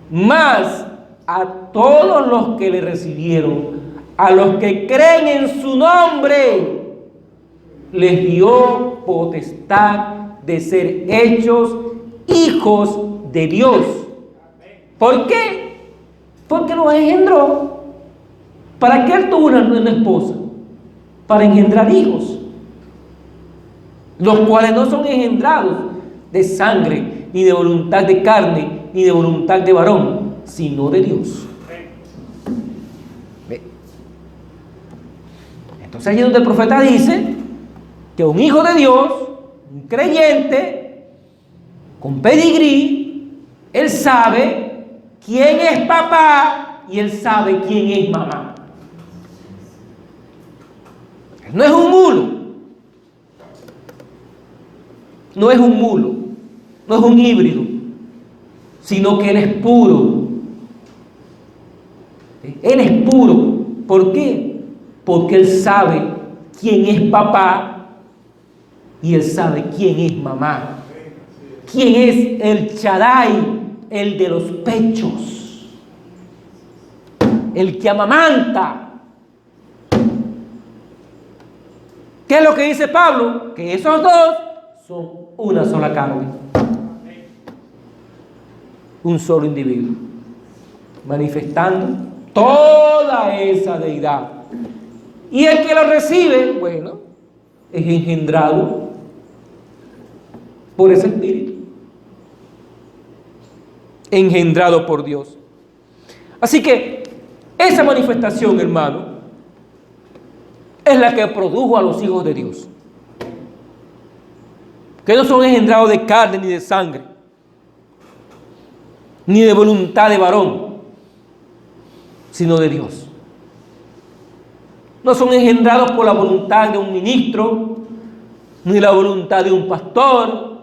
Mas a todos los que le recibieron, a los que creen en su nombre, les dio potestad de ser hechos hijos de Dios. ¿Por qué? Porque los engendró. ¿Para qué él tuvo una esposa? Para engendrar hijos, los cuales no son engendrados de sangre, ni de voluntad de carne, ni de voluntad de varón, sino de Dios. ¿Ve? Entonces allí donde el profeta dice que un hijo de Dios, un creyente, con pedigrí, él sabe quién es papá y él sabe quién es mamá. No es un mulo, no es un mulo, no es un híbrido, sino que él es puro. Él es puro. ¿Por qué? Porque él sabe quién es papá y él sabe quién es mamá. ¿Quién es el Shaddai? El de los pechos, el que amamanta. ¿Qué es lo que dice Pablo? Que esos dos son una sola carne, un solo individuo, manifestando toda esa deidad. Y el que lo recibe, bueno, es engendrado por ese espíritu, engendrado por Dios. Así que Esa manifestación, hermano, es la que produjo a los hijos de Dios, que no son engendrados de carne ni de sangre, ni de voluntad de varón, sino de Dios. No son engendrados por la voluntad de un ministro, ni la voluntad de un pastor,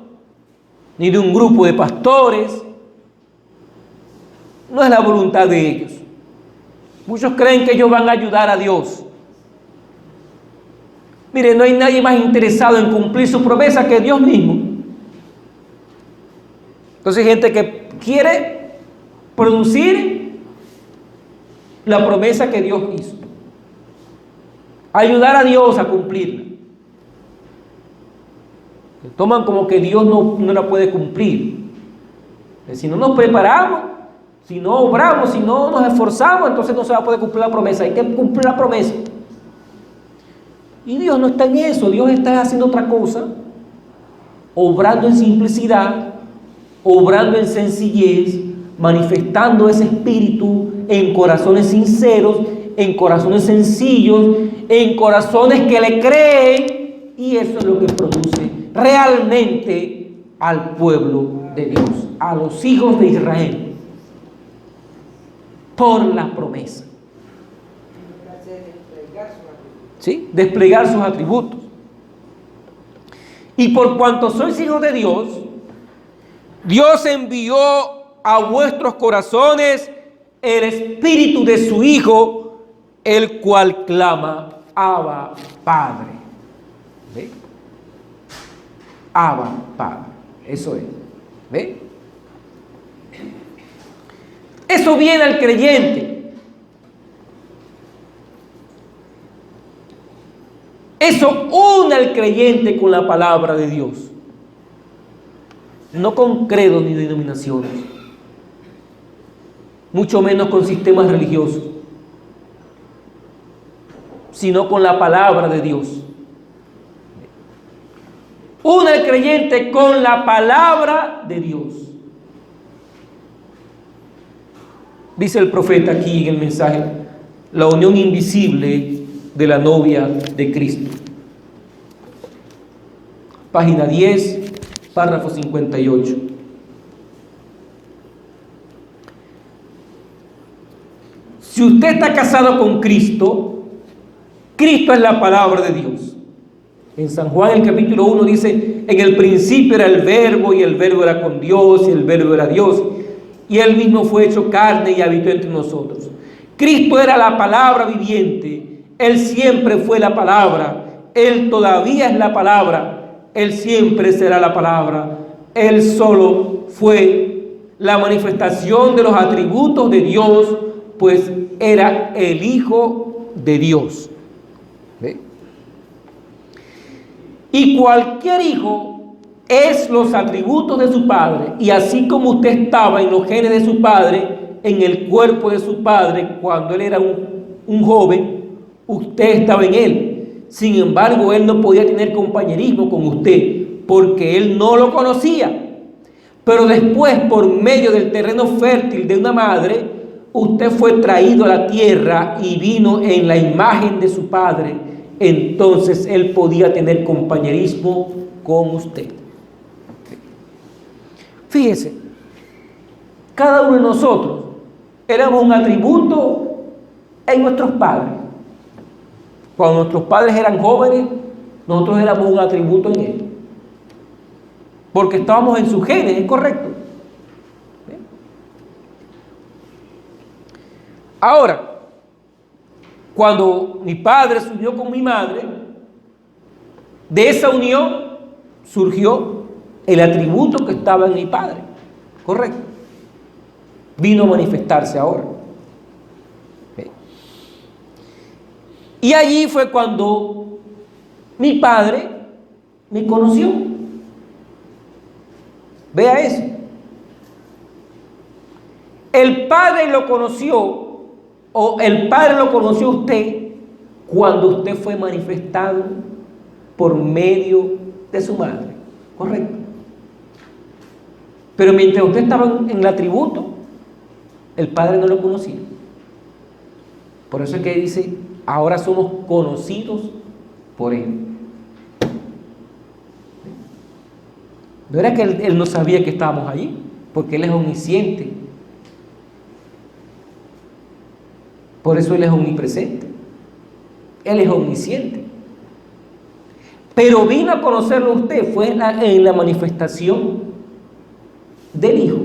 ni de un grupo de pastores. No es la voluntad de ellos. Muchos creen que ellos van a ayudar a Dios. Mire, no hay nadie más interesado en cumplir su promesa que Dios mismo. Entonces hay gente que quiere producir la promesa que Dios hizo, ayudar a Dios a cumplirla. Toman como que Dios no la puede cumplir. Si no nos preparamos, si no obramos, si no nos esforzamos, entonces no se va a poder cumplir la promesa. Hay que cumplir la promesa. Y Dios no está en eso. Dios está haciendo otra cosa, obrando en simplicidad, obrando en sencillez, manifestando ese espíritu en corazones sinceros, en corazones sencillos, en corazones que le creen, y eso es lo que produce realmente al pueblo de Dios, a los hijos de Israel, por la promesa. ¿Sí? Desplegar sus atributos. Y por cuanto sois hijos de Dios, Dios envió a vuestros corazones el espíritu de su Hijo, el cual clama, Abba, Padre. ¿Ve? Abba, Padre. Eso es. ¿Ve? Eso viene al creyente. Eso une al creyente con la palabra de Dios. No con credos ni denominaciones, mucho menos con sistemas religiosos, sino con la palabra de Dios. Une al creyente con la palabra de Dios. Dice el profeta aquí en el mensaje, la unión invisible de la novia de Cristo. Página 10, párrafo 58. Si usted está casado con Cristo, Cristo es la palabra de Dios. En San Juan, el capítulo 1 dice, en el principio era el verbo, y el verbo era con Dios, y el verbo era Dios, y él mismo fue hecho carne y habitó entre nosotros. Cristo era la palabra viviente. Él siempre fue la palabra. Él todavía es la palabra. Él siempre será la palabra. Él solo fue la manifestación de los atributos de Dios, pues era el Hijo de Dios. ¿Ve? Y cualquier hijo es los atributos de su padre. Y así como usted estaba en los genes de su padre, en el cuerpo de su padre, cuando él era un joven, usted estaba en él. Sin embargo, él no podía tener compañerismo con usted, porque él no lo conocía. Pero después, por medio del terreno fértil de una madre, usted fue traído a la tierra y vino en la imagen de su padre. Entonces él podía tener compañerismo con usted. Fíjese, cada uno de nosotros éramos un atributo en nuestros padres. Cuando nuestros padres eran jóvenes, nosotros éramos un atributo en él, porque estábamos en sus genes, ¿es correcto? Ahora, cuando mi padre se unió con mi madre, de esa unión surgió el atributo que estaba en mi padre, correcto. Vino a manifestarse ahora. Y allí fue cuando mi padre me conoció. Vea eso. El padre lo conoció, o el padre lo conoció a usted cuando usted fue manifestado por medio de su madre, correcto. Pero mientras usted estaba en el atributo, el padre no lo conocía. Por eso es que dice, ahora somos conocidos por Él. No era que él no sabía que estábamos allí, porque Él es omnisciente. Por eso Él es omnipresente. Él es omnisciente. Pero vino a conocerlo usted, fue en la manifestación del Hijo.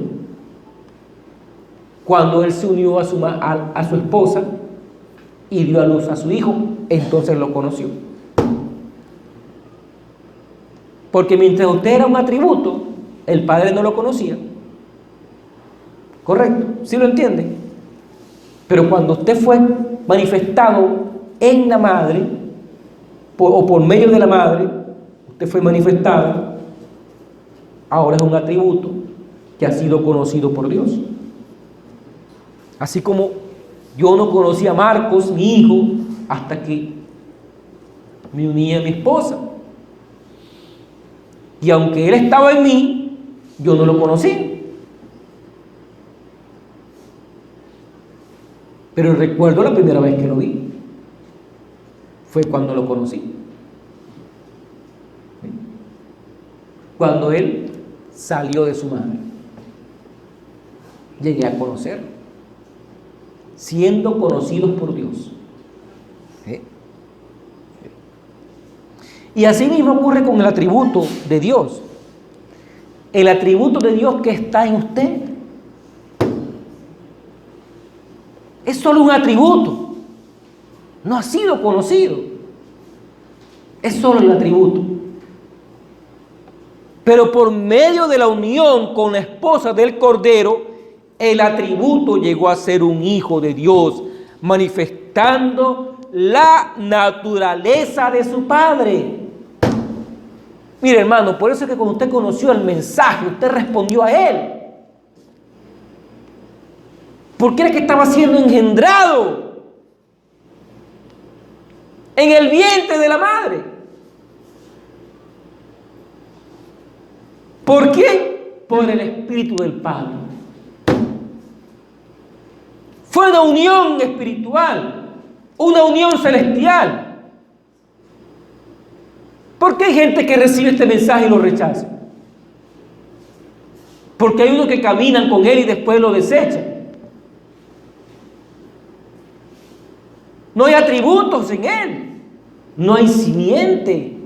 Cuando Él se unió a su esposa y dio a luz a su Hijo, entonces lo conoció. Porque mientras usted era un atributo, el Padre no lo conocía. ¿Correcto? ¿Sí lo entiende? Pero cuando usted fue manifestado en la madre, o por medio de la madre, usted fue manifestado, ahora es un atributo que ha sido conocido por Dios. Así como yo no conocía a Marcos, mi hijo, hasta que me uní a mi esposa. Y aunque él estaba en mí, yo no lo conocí. Pero recuerdo la primera vez que lo vi. Fue cuando lo conocí. Cuando él salió de su madre. Llegué a conocerlo. Siendo conocidos por Dios. Y así mismo ocurre con el atributo de Dios. El atributo de Dios que está en usted es solo un atributo. No ha sido conocido. Es solo el atributo. Pero por medio de la unión con la esposa del Cordero, el atributo llegó a ser un hijo de Dios, manifestando la naturaleza de su Padre. Mire, hermano, por eso es que cuando usted conoció el mensaje, usted respondió a él. Porque era que estaba siendo engendrado en el vientre de la madre. ¿Por qué? Por el Espíritu del Padre. Fue una unión espiritual, una unión celestial. ¿Por qué hay gente que recibe este mensaje y lo rechaza? Porque hay unos que caminan con él y después lo desechan. No hay atributos en él. No hay simiente.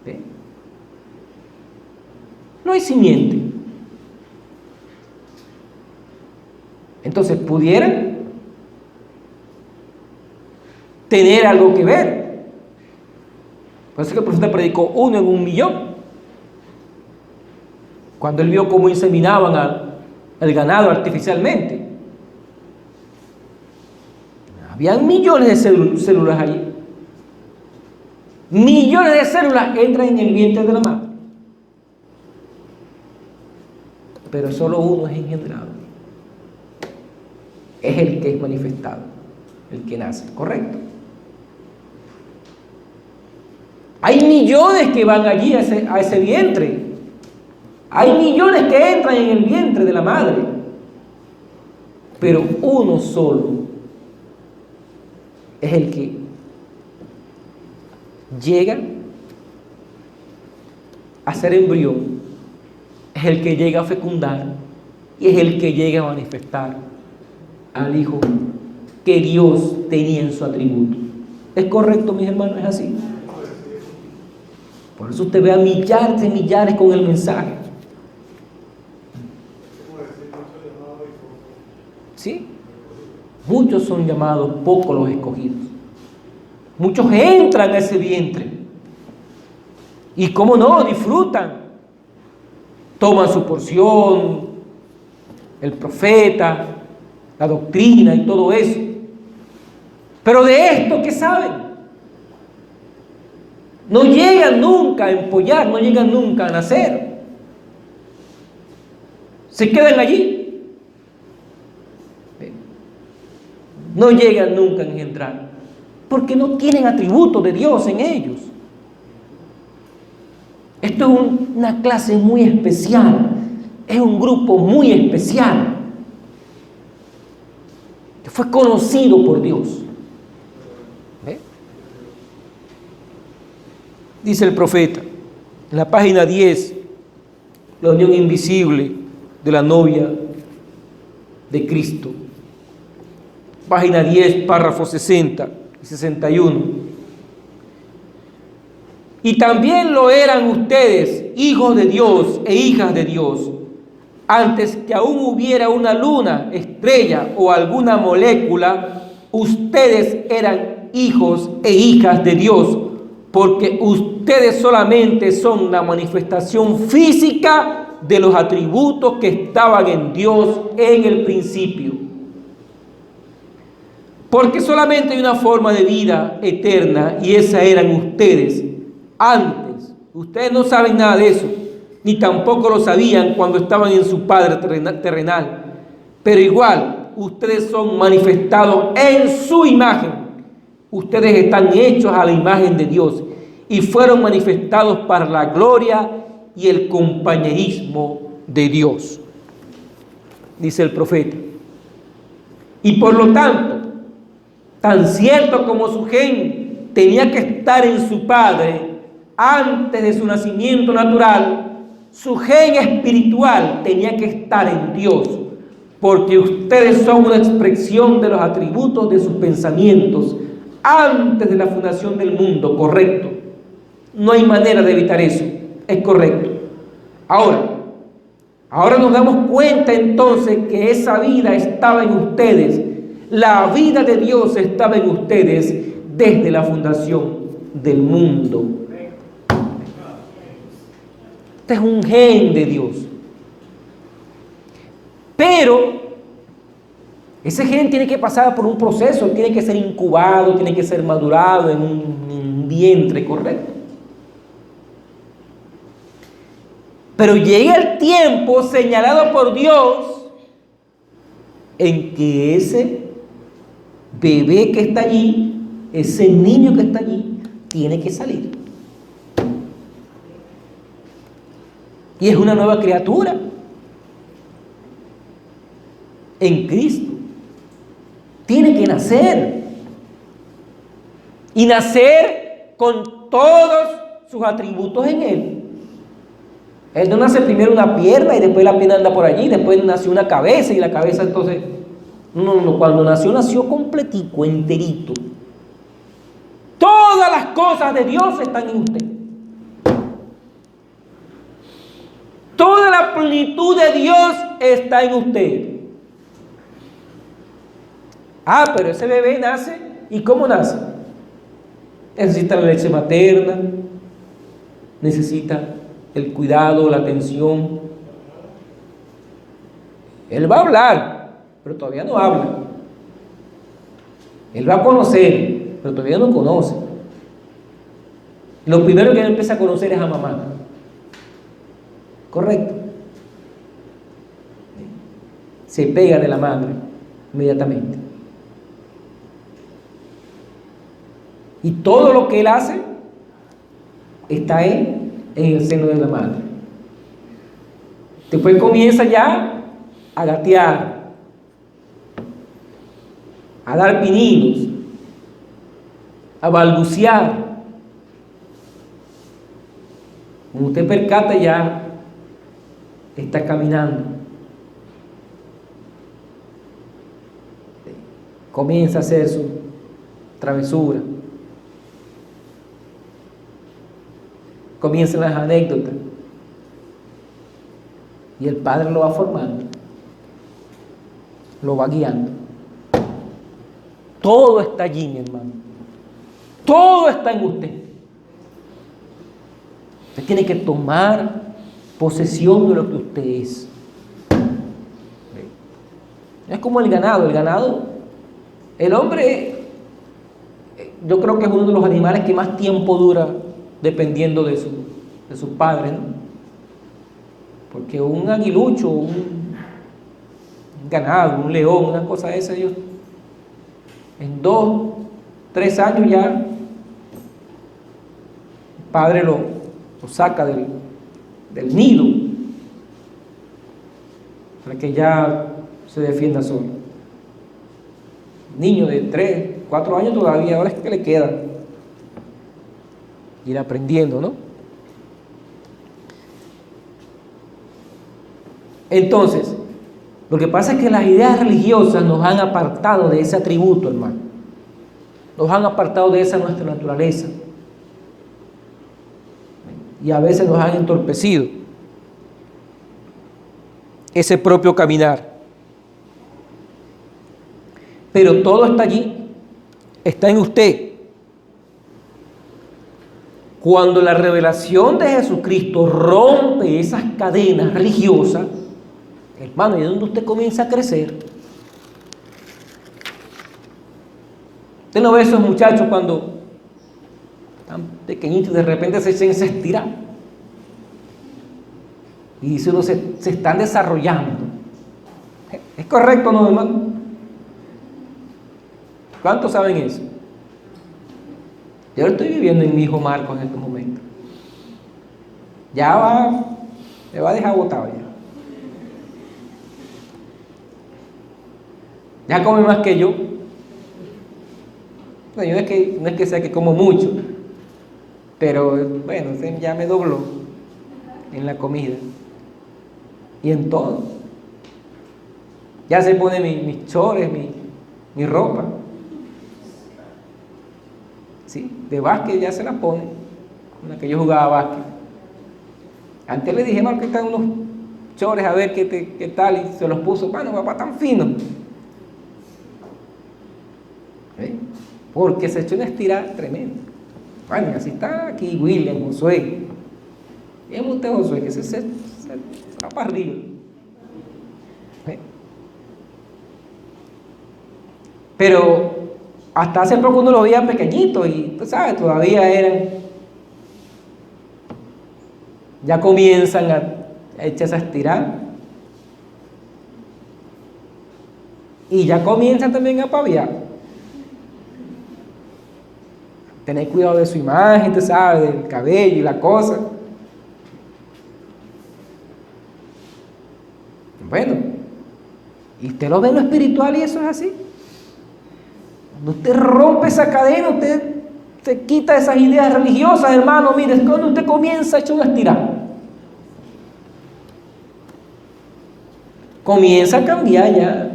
¿Ve? No hay simiente. Entonces, ¿pudieran tener algo que ver? Por eso que el profeta predicó 1 en 1.000.000. Cuando él vio cómo inseminaban al ganado artificialmente. Habían millones de células allí. Millones de células entran en el vientre de la madre. Pero solo uno es engendrado. Es el que es manifestado, el que nace, ¿correcto? Hay millones que van allí a ese vientre. Hay millones que entran en el vientre de la madre. Pero uno solo es el que llega a ser embrión, es el que llega a fecundar y es el que llega a manifestar al Hijo que Dios tenía en su atributo. ¿Es correcto, mis hermanos? ¿Es así? Por eso usted ve a millares y millares con el mensaje. ¿Sí? Muchos son llamados, pocos los escogidos. Muchos entran a ese vientre. Y cómo no, disfrutan. Toman su porción, el profeta, la doctrina y todo eso. Pero de esto, ¿qué saben? No llegan nunca a empollar, no llegan nunca a nacer. Se quedan allí. No llegan nunca a engendrar. Porque no tienen atributos de Dios en ellos. Esto es una clase muy especial. Es un grupo muy especial. Que fue conocido por Dios. ¿Ve? Dice el profeta, en la página 10, la unión invisible de la novia de Cristo. Página 10, párrafo 60 y 61. Y también lo eran ustedes, hijos de Dios e hijas de Dios, antes que aún hubiera una luna, estrella o alguna molécula, ustedes eran hijos e hijas de Dios, porque ustedes solamente son la manifestación física de los atributos que estaban en Dios en el principio. Porque solamente hay una forma de vida eterna y esa eran ustedes antes. Ustedes no saben nada de eso, ni tampoco lo sabían cuando estaban en su Padre terrenal. Pero igual, ustedes son manifestados en su imagen. Ustedes están hechos a la imagen de Dios y fueron manifestados para la gloria y el compañerismo de Dios, dice el profeta. Y por lo tanto, tan cierto como su gen tenía que estar en su Padre antes de su nacimiento natural, su gen espiritual tenía que estar en Dios, porque ustedes son una expresión de los atributos de sus pensamientos antes de la fundación del mundo, correcto. No hay manera de evitar eso, es correcto. Ahora nos damos cuenta entonces que esa vida estaba en ustedes, la vida de Dios estaba en ustedes desde la fundación del mundo. Este es un gen de Dios. Pero ese gen tiene que pasar por un proceso, tiene que ser incubado, tiene que ser madurado en un vientre, correcto. Pero llega el tiempo señalado por Dios en que ese bebé que está allí, ese niño que está allí, tiene que salir. Y es una nueva criatura en Cristo. Tiene que nacer. Y nacer con todos sus atributos en Él. Él no nace primero una pierna y después la pierna anda por allí, después nació una cabeza y la cabeza entonces... No, cuando nació completico, enterito. Todas las cosas de Dios están en usted. Toda la plenitud de Dios está en usted. Pero ese bebé nace, ¿y cómo nace? Necesita la leche materna, necesita el cuidado, la atención. Él va a hablar, pero todavía no habla. Él va a conocer, pero todavía no conoce. Lo primero que él empieza a conocer es a mamá. Correcto. Se pega de la madre inmediatamente. Y todo lo que él hace está en el seno de la madre. Después comienza ya a gatear, a dar pininos, a balbucear. Como usted percata, ya está caminando. Comienza a hacer su travesura. Comienzan las anécdotas. Y el Padre lo va formando. Lo va guiando. Todo está allí, mi hermano. Todo está en usted. Usted tiene que tomar posesión de lo que usted es. Es como el ganado. El hombre, yo creo que es uno de los animales que más tiempo dura dependiendo de sus padres, ¿no? Porque un aguilucho, un ganado, un león, una cosa de esa, ellos en 2, 3 años ya el padre lo saca del nido para que ya se defienda solo. niño de 3, 4 años todavía, ahora es que le queda ir aprendiendo, ¿no? Entonces, lo que pasa es que las ideas religiosas nos han apartado de ese atributo, hermano. Nos han apartado de esa nuestra naturaleza. Y a veces nos han entorpecido ese propio caminar. Pero todo está allí, está en usted. Cuando la revelación de Jesucristo rompe esas cadenas religiosas, hermano, ¿y es donde usted comienza a crecer? Usted no ve a esos muchachos cuando están pequeñitos y de repente se estiran. Y dice uno, se están desarrollando. ¿Es correcto o no, hermano? ¿Cuántos saben eso? Yo lo estoy viviendo en mi hijo Marcos en este momento. Me va a dejar botado ya. Ya come más que yo. Bueno, no es que sea que como mucho, pero bueno, ya me dobló en la comida y en todo. Ya se pone mis chores, mi ropa. ¿Sí? De básquet ya se la pone, con la que yo jugaba básquet. Antes le dije, Marco, que están unos chores, a ver qué tal, y se los puso. Bueno, papá, tan fino. ¿Eh? Porque se echó una estirada tremenda. Bueno, así está aquí William, Josué. Dígame usted, Josué, que se va para arriba. ¿Eh? Pero hasta hace poco uno lo veía pequeñito y, tú sabes, todavía ya comienzan a echarse a estirar. Y ya comienzan también a paviar. Tener cuidado de su imagen, tú sabes, del cabello y la cosa. Bueno, y usted lo ve en lo espiritual y eso es así. Cuando usted rompe esa cadena, usted se quita esas ideas religiosas, hermano, mire, es cuando usted comienza a echar una estirada. Comienza a cambiar ya.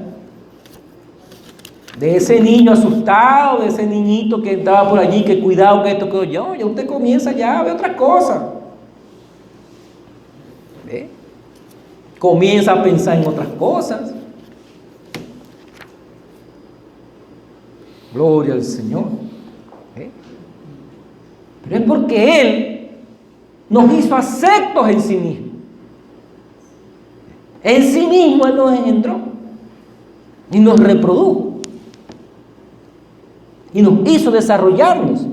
De ese niño asustado, de ese niñito que estaba por allí, que cuidado, que esto, que yo, ya usted comienza ya a ver otras cosas. ¿Ve? Comienza a pensar en otras cosas. Gloria al Señor. ¿Eh? Pero es porque Él nos hizo aceptos en sí mismo. En sí mismo Él nos engendró y nos reprodujo y nos hizo desarrollarnos.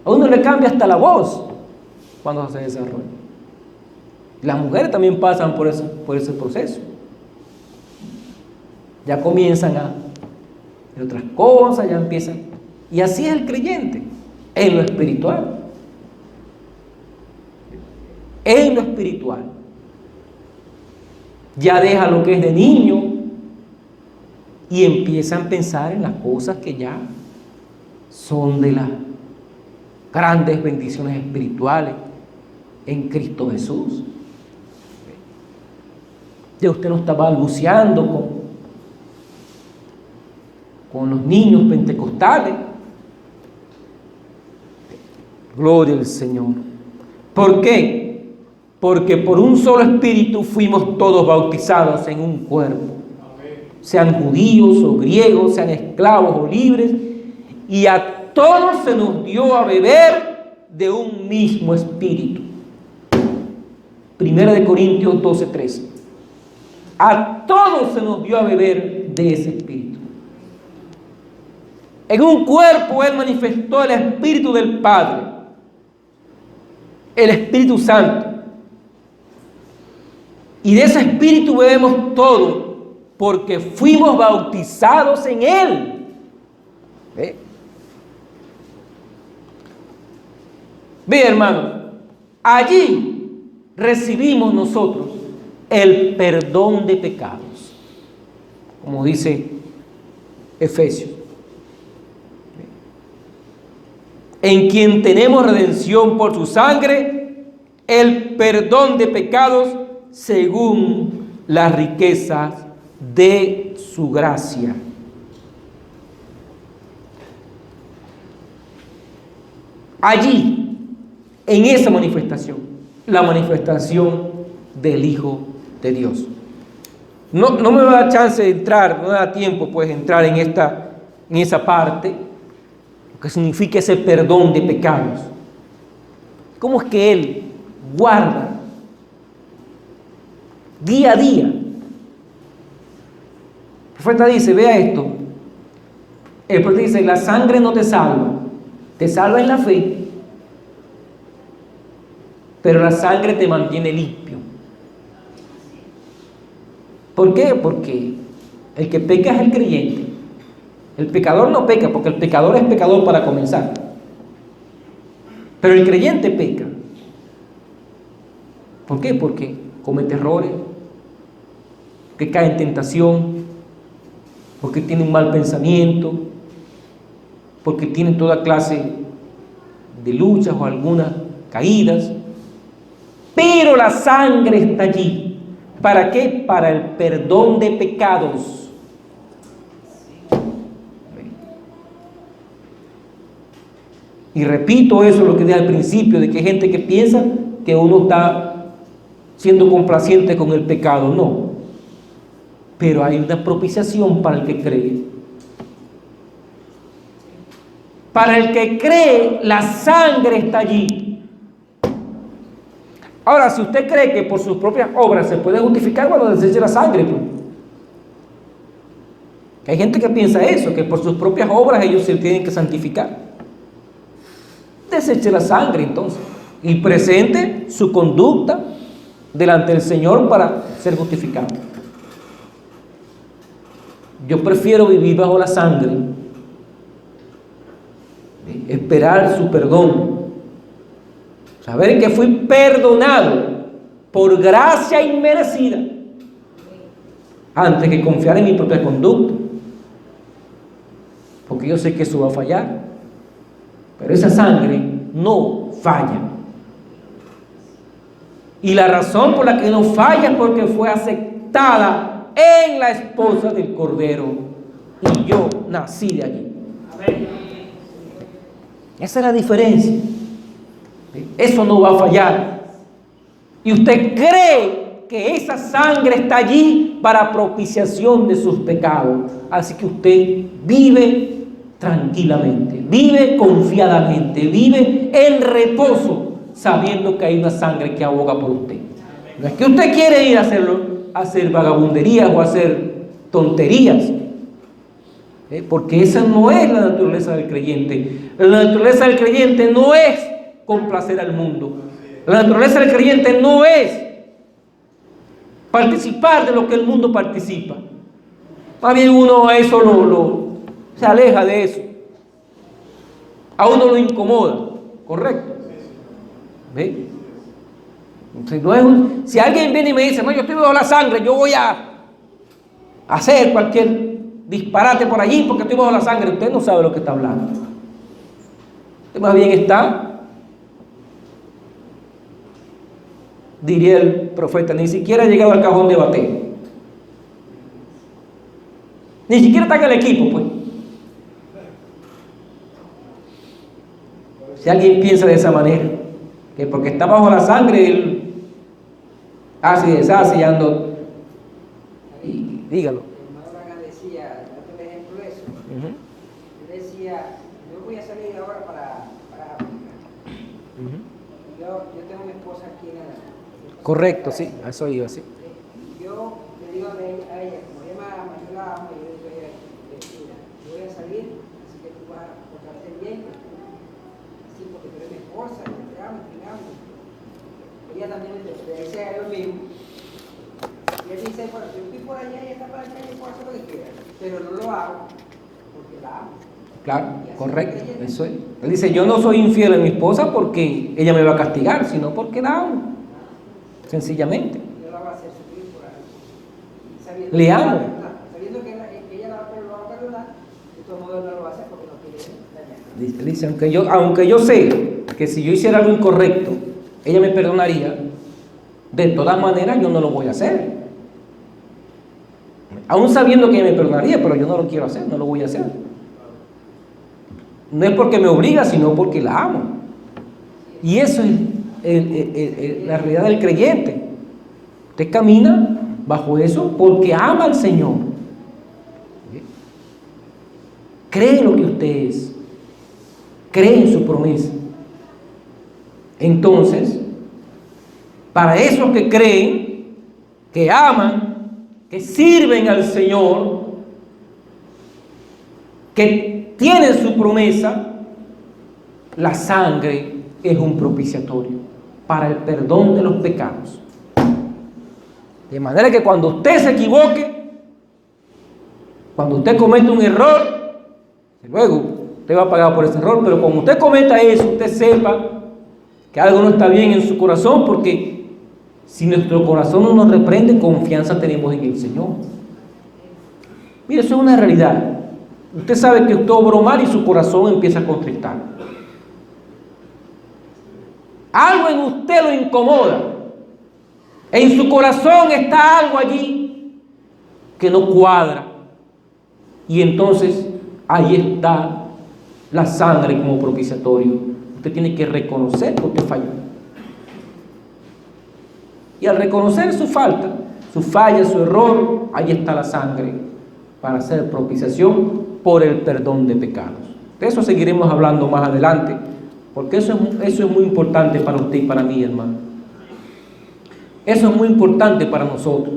A uno le cambia hasta la voz cuando se desarrolla. Las mujeres también pasan por ese proceso. Ya comienzan a ver otras cosas, ya empiezan. Y así es el creyente, en lo espiritual. En lo espiritual. Ya deja lo que es de niño y empiezan a pensar en las cosas que ya son de las grandes bendiciones espirituales en Cristo Jesús. Ya usted no está balbuceando con los niños pentecostales. Gloria al Señor. ¿Por qué? Porque por un solo espíritu fuimos todos bautizados en un cuerpo. Sean judíos o griegos, sean esclavos o libres, y a todos se nos dio a beber de un mismo espíritu. 1 Corintios 12:13. A todos se nos dio a beber de ese espíritu. En un cuerpo Él manifestó el Espíritu del Padre, el Espíritu Santo. Y de ese Espíritu bebemos todo, porque fuimos bautizados en Él. ¿Ve? Ve, hermano, allí recibimos nosotros el perdón de pecados, como dice Efesios, en quien tenemos redención por su sangre, el perdón de pecados según las riquezas de su gracia. Allí, en esa manifestación, la manifestación del Hijo de Dios. No me va a dar chance de entrar, no me da tiempo pues entrar en esa parte, lo que significa ese perdón de pecados. ¿Cómo es que Él guarda día a día? El profeta dice, vea esto, el profeta dice, la sangre no te salva en la fe, pero la sangre te mantiene limpio. ¿Por qué? Porque el que peca es el creyente. El pecador no peca, porque el pecador es pecador para comenzar. Pero el creyente peca. ¿Por qué? Porque comete errores, porque cae en tentación, porque tiene un mal pensamiento, porque tiene toda clase de luchas o algunas caídas. Pero la sangre está allí. ¿Para qué? Para el perdón de pecados. Y repito eso, lo que dije al principio, de que hay gente que piensa que uno está siendo complaciente con el pecado. No. Pero hay una propiciación para el que cree. Para el que cree, la sangre está allí. Ahora, si usted cree que por sus propias obras se puede justificar, bueno, deseche la sangre, pues. Hay gente que piensa eso, que por sus propias obras ellos se tienen que santificar. Deseche la sangre, entonces, y presente su conducta delante del Señor para ser justificado. Yo prefiero vivir bajo la sangre, esperar su perdón, saber que fui perdonado por gracia inmerecida, antes que confiar en mi propia conducta, porque yo sé que eso va a fallar, pero esa sangre no falla. Y la razón por la que no falla es porque fue aceptada en la esposa del Cordero, y yo nací de allí. Esa es la diferencia. Eso no va a fallar. Y usted cree que esa sangre está allí para propiciación de sus pecados. Así que usted vive tranquilamente, vive confiadamente, vive en reposo, sabiendo que hay una sangre que aboga por usted. No es que usted quiere ir a hacer vagabunderías o a hacer tonterías, porque esa no es la naturaleza del creyente. La naturaleza del creyente no es complacer al mundo. La naturaleza del creyente no es participar de lo que el mundo participa. Más bien uno a eso se aleja de eso. A uno lo incomoda, ¿correcto? ¿Ve? Entonces, si alguien viene y me dice, no, yo estoy bajo la sangre, yo voy a hacer cualquier disparate por allí porque estoy bajo la sangre, usted no sabe lo que está hablando. Usted más bien está, diría el profeta, ni siquiera ha llegado al cajón de bateo. Ni siquiera está en el equipo, pues. Si alguien piensa de esa manera, que porque está bajo la sangre, él hace y deshace y anda. Y dígalo. Decía, dando el ejemplo de eso, él decía, yo voy a salir ahora para África. Yo tengo mi esposa aquí en la... Correcto, sí, a eso iba, sí. Yo le digo a ella, como ella me ama, yo la amo, y yo le digo a ella, mira, yo voy a salir, así que tú vas a portarte bien, así porque tú eres mi esposa, yo te amo, te amo. Ella también le dice a él mismo. Y él dice, bueno, yo estoy por allá y está para allá, yo puedo hacer lo que quiera, pero no lo hago porque la amo. Claro, correcto, eso es. Él dice, yo no soy infiel a mi esposa porque ella me va a castigar, sino porque la amo. Sencillamente. Yo la voy a hacer sufrir. le amo. Sabiendo que ella lo va a perdonar, de todos modos no lo va a hacer porque no quiere dañar. Dice, aunque yo sé que si yo hiciera algo incorrecto, ella me perdonaría, de todas maneras yo no lo voy a hacer. Aún sabiendo que ella me perdonaría, pero yo no lo quiero hacer, no lo voy a hacer. No es porque me obliga, sino porque la amo. Y eso es la realidad del creyente. Usted camina bajo eso porque ama al Señor. Cree en lo que usted es. Cree en su promesa. Entonces, para esos que creen, que aman, que sirven al Señor, que tienen su promesa, la sangre es un propiciatorio para el perdón de los pecados. De manera que cuando usted se equivoque, cuando usted comete un error, luego usted va a pagar por ese error, pero cuando usted cometa eso, usted sepa que algo no está bien en su corazón, porque si nuestro corazón no nos reprende, confianza tenemos en el Señor. Mire, eso es una realidad. Usted sabe que usted obró mal y su corazón empieza a contristar. Algo en usted lo incomoda. En su corazón está algo allí que no cuadra. Y entonces ahí está la sangre como propiciatorio. Usted tiene que reconocer que usted falló. Y al reconocer su falta, su falla, su error, ahí está la sangre para hacer propiciación por el perdón de pecados. De eso seguiremos hablando más adelante, porque eso es muy importante para usted y para mí, hermano. Eso es muy importante para nosotros.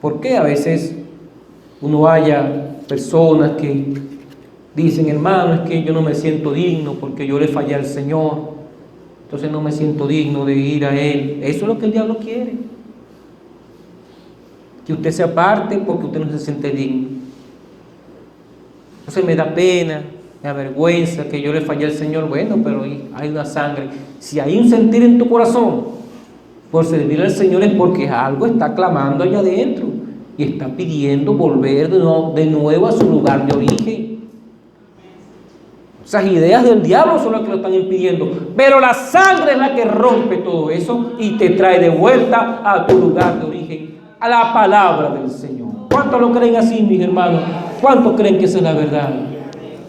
Porque a veces uno haya personas que dicen, hermano, es que yo no me siento digno porque yo le fallé al Señor, entonces no me siento digno de ir a Él. Eso es lo que el diablo quiere. Que usted se aparte porque usted no se siente digno. Entonces me da pena, me avergüenza que yo le fallé al Señor. Bueno, pero hay una sangre. Si hay un sentir en tu corazón por servir al Señor, es porque algo está clamando allá adentro y está pidiendo volver de nuevo a su lugar de origen. Esas ideas del diablo son las que lo están impidiendo, pero la sangre es la que rompe todo eso y te trae de vuelta a tu lugar de origen, a la palabra del Señor. ¿Cuántos lo creen así, mis hermanos? ¿Cuántos creen que esa es la verdad?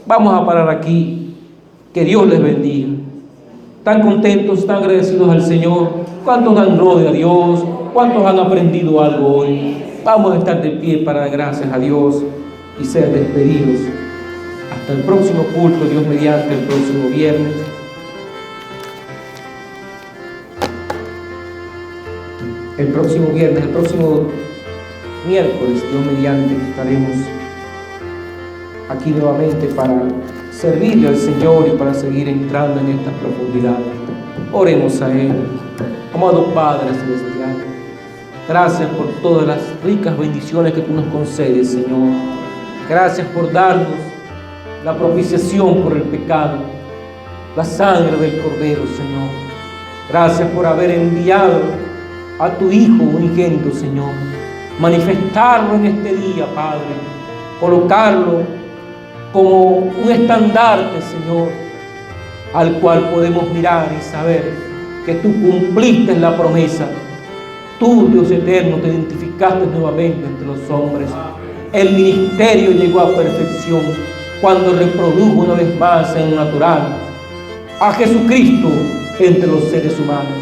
Vamos a parar aquí. Que Dios les bendiga. ¿Están contentos? ¿Están agradecidos al Señor? ¿Cuántos dan gloria a Dios? ¿Cuántos han aprendido algo hoy? Vamos a estar de pie para dar gracias a Dios y ser despedidos. Hasta el próximo culto, Dios mediante, el próximo viernes. El próximo miércoles, Dios mediante, estaremos aquí nuevamente para servirle al Señor y para seguir entrando en estas profundidades. Oremos a Él. Amado Padre Celestial, gracias por todas las ricas bendiciones que tú nos concedes, Señor. Gracias por darnos la propiciación por el pecado, la sangre del Cordero, Señor. Gracias por haber enviado a tu Hijo unigénito, Señor. Manifestarlo en este día, Padre. Colocarlo como un estandarte, Señor, al cual podemos mirar y saber que tú cumpliste la promesa. Tú, Dios eterno, te identificaste nuevamente entre los hombres. El ministerio llegó a perfección cuando reprodujo una vez más en lo natural a Jesucristo entre los seres humanos.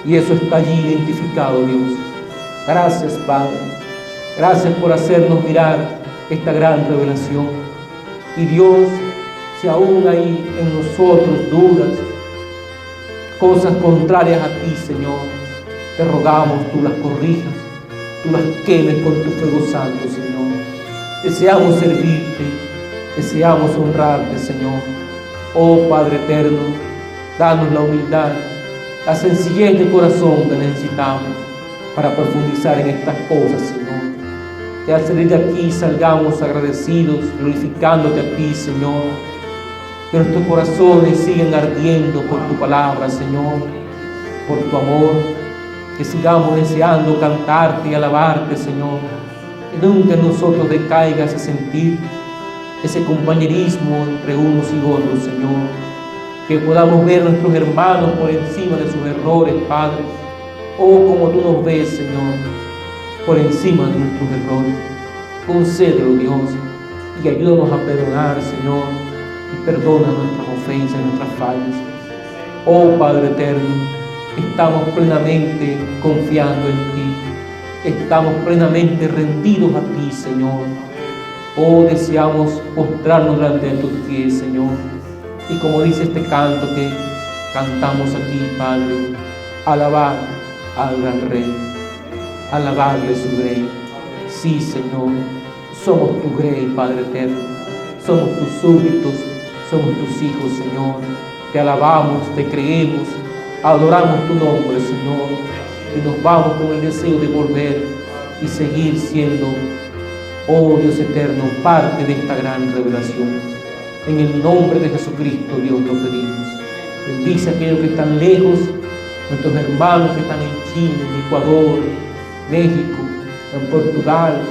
Y eso está allí identificado, Dios. Gracias, Padre. Gracias por hacernos mirar esta gran revelación. Y Dios, si aún hay en nosotros dudas, cosas contrarias a ti, Señor, te rogamos tú las corrijas, tú las quemes con tu fuego santo, Señor. Deseamos servirte, deseamos honrarte, Señor. Oh Padre eterno, danos la humildad, la sencillez de corazón que necesitamos para profundizar en estas cosas, Señor. Que al salir de aquí salgamos agradecidos, glorificándote a ti, Señor. Que nuestros corazones sigan ardiendo por tu palabra, Señor, por tu amor. que sigamos deseando cantarte y alabarte, Señor. Que nunca en nosotros decaiga ese sentir, ese compañerismo entre unos y otros, Señor. Que podamos ver a nuestros hermanos por encima de sus errores, Padre. Oh, como tú nos ves, Señor, por encima de nuestros errores. Concédelo, Dios, y ayúdanos a perdonar, Señor, y perdona nuestras ofensas, nuestras fallas. Oh, Padre eterno, estamos plenamente confiando en ti. Estamos plenamente rendidos a ti, Señor. Oh, deseamos postrarnos delante de tus pies, Señor. Y como dice este canto que cantamos aquí, Padre, alabar al gran Rey, alabarle su Grey. Sí, Señor, somos tu Grey, Padre eterno. Somos tus súbditos, somos tus hijos, Señor. Te alabamos, te creemos, adoramos tu nombre, Señor. Y nos vamos con el deseo de volver y seguir siendo, oh Dios eterno, parte de esta gran revelación. En el nombre de Jesucristo, Dios, lo pedimos. Bendice a aquellos que están lejos, nuestros hermanos que están en Chile, en Ecuador, México, en Portugal,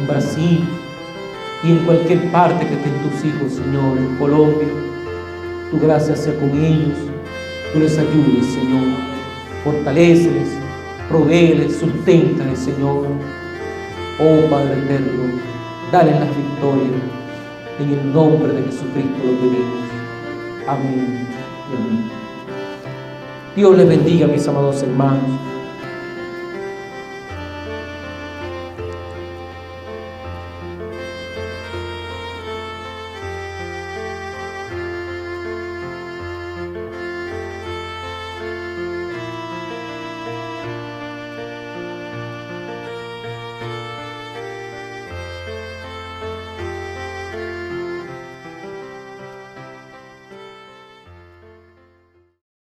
en Brasil y en cualquier parte que estén tus hijos, Señor, en Colombia. Tu gracia sea con ellos, tú les ayudes, Señor. Fortaléceles, provéeles, susténtales, Señor. Oh Padre eterno, dale las victorias. En el nombre de Jesucristo lo pedimos. Amén y amén. Dios les bendiga, mis amados hermanos.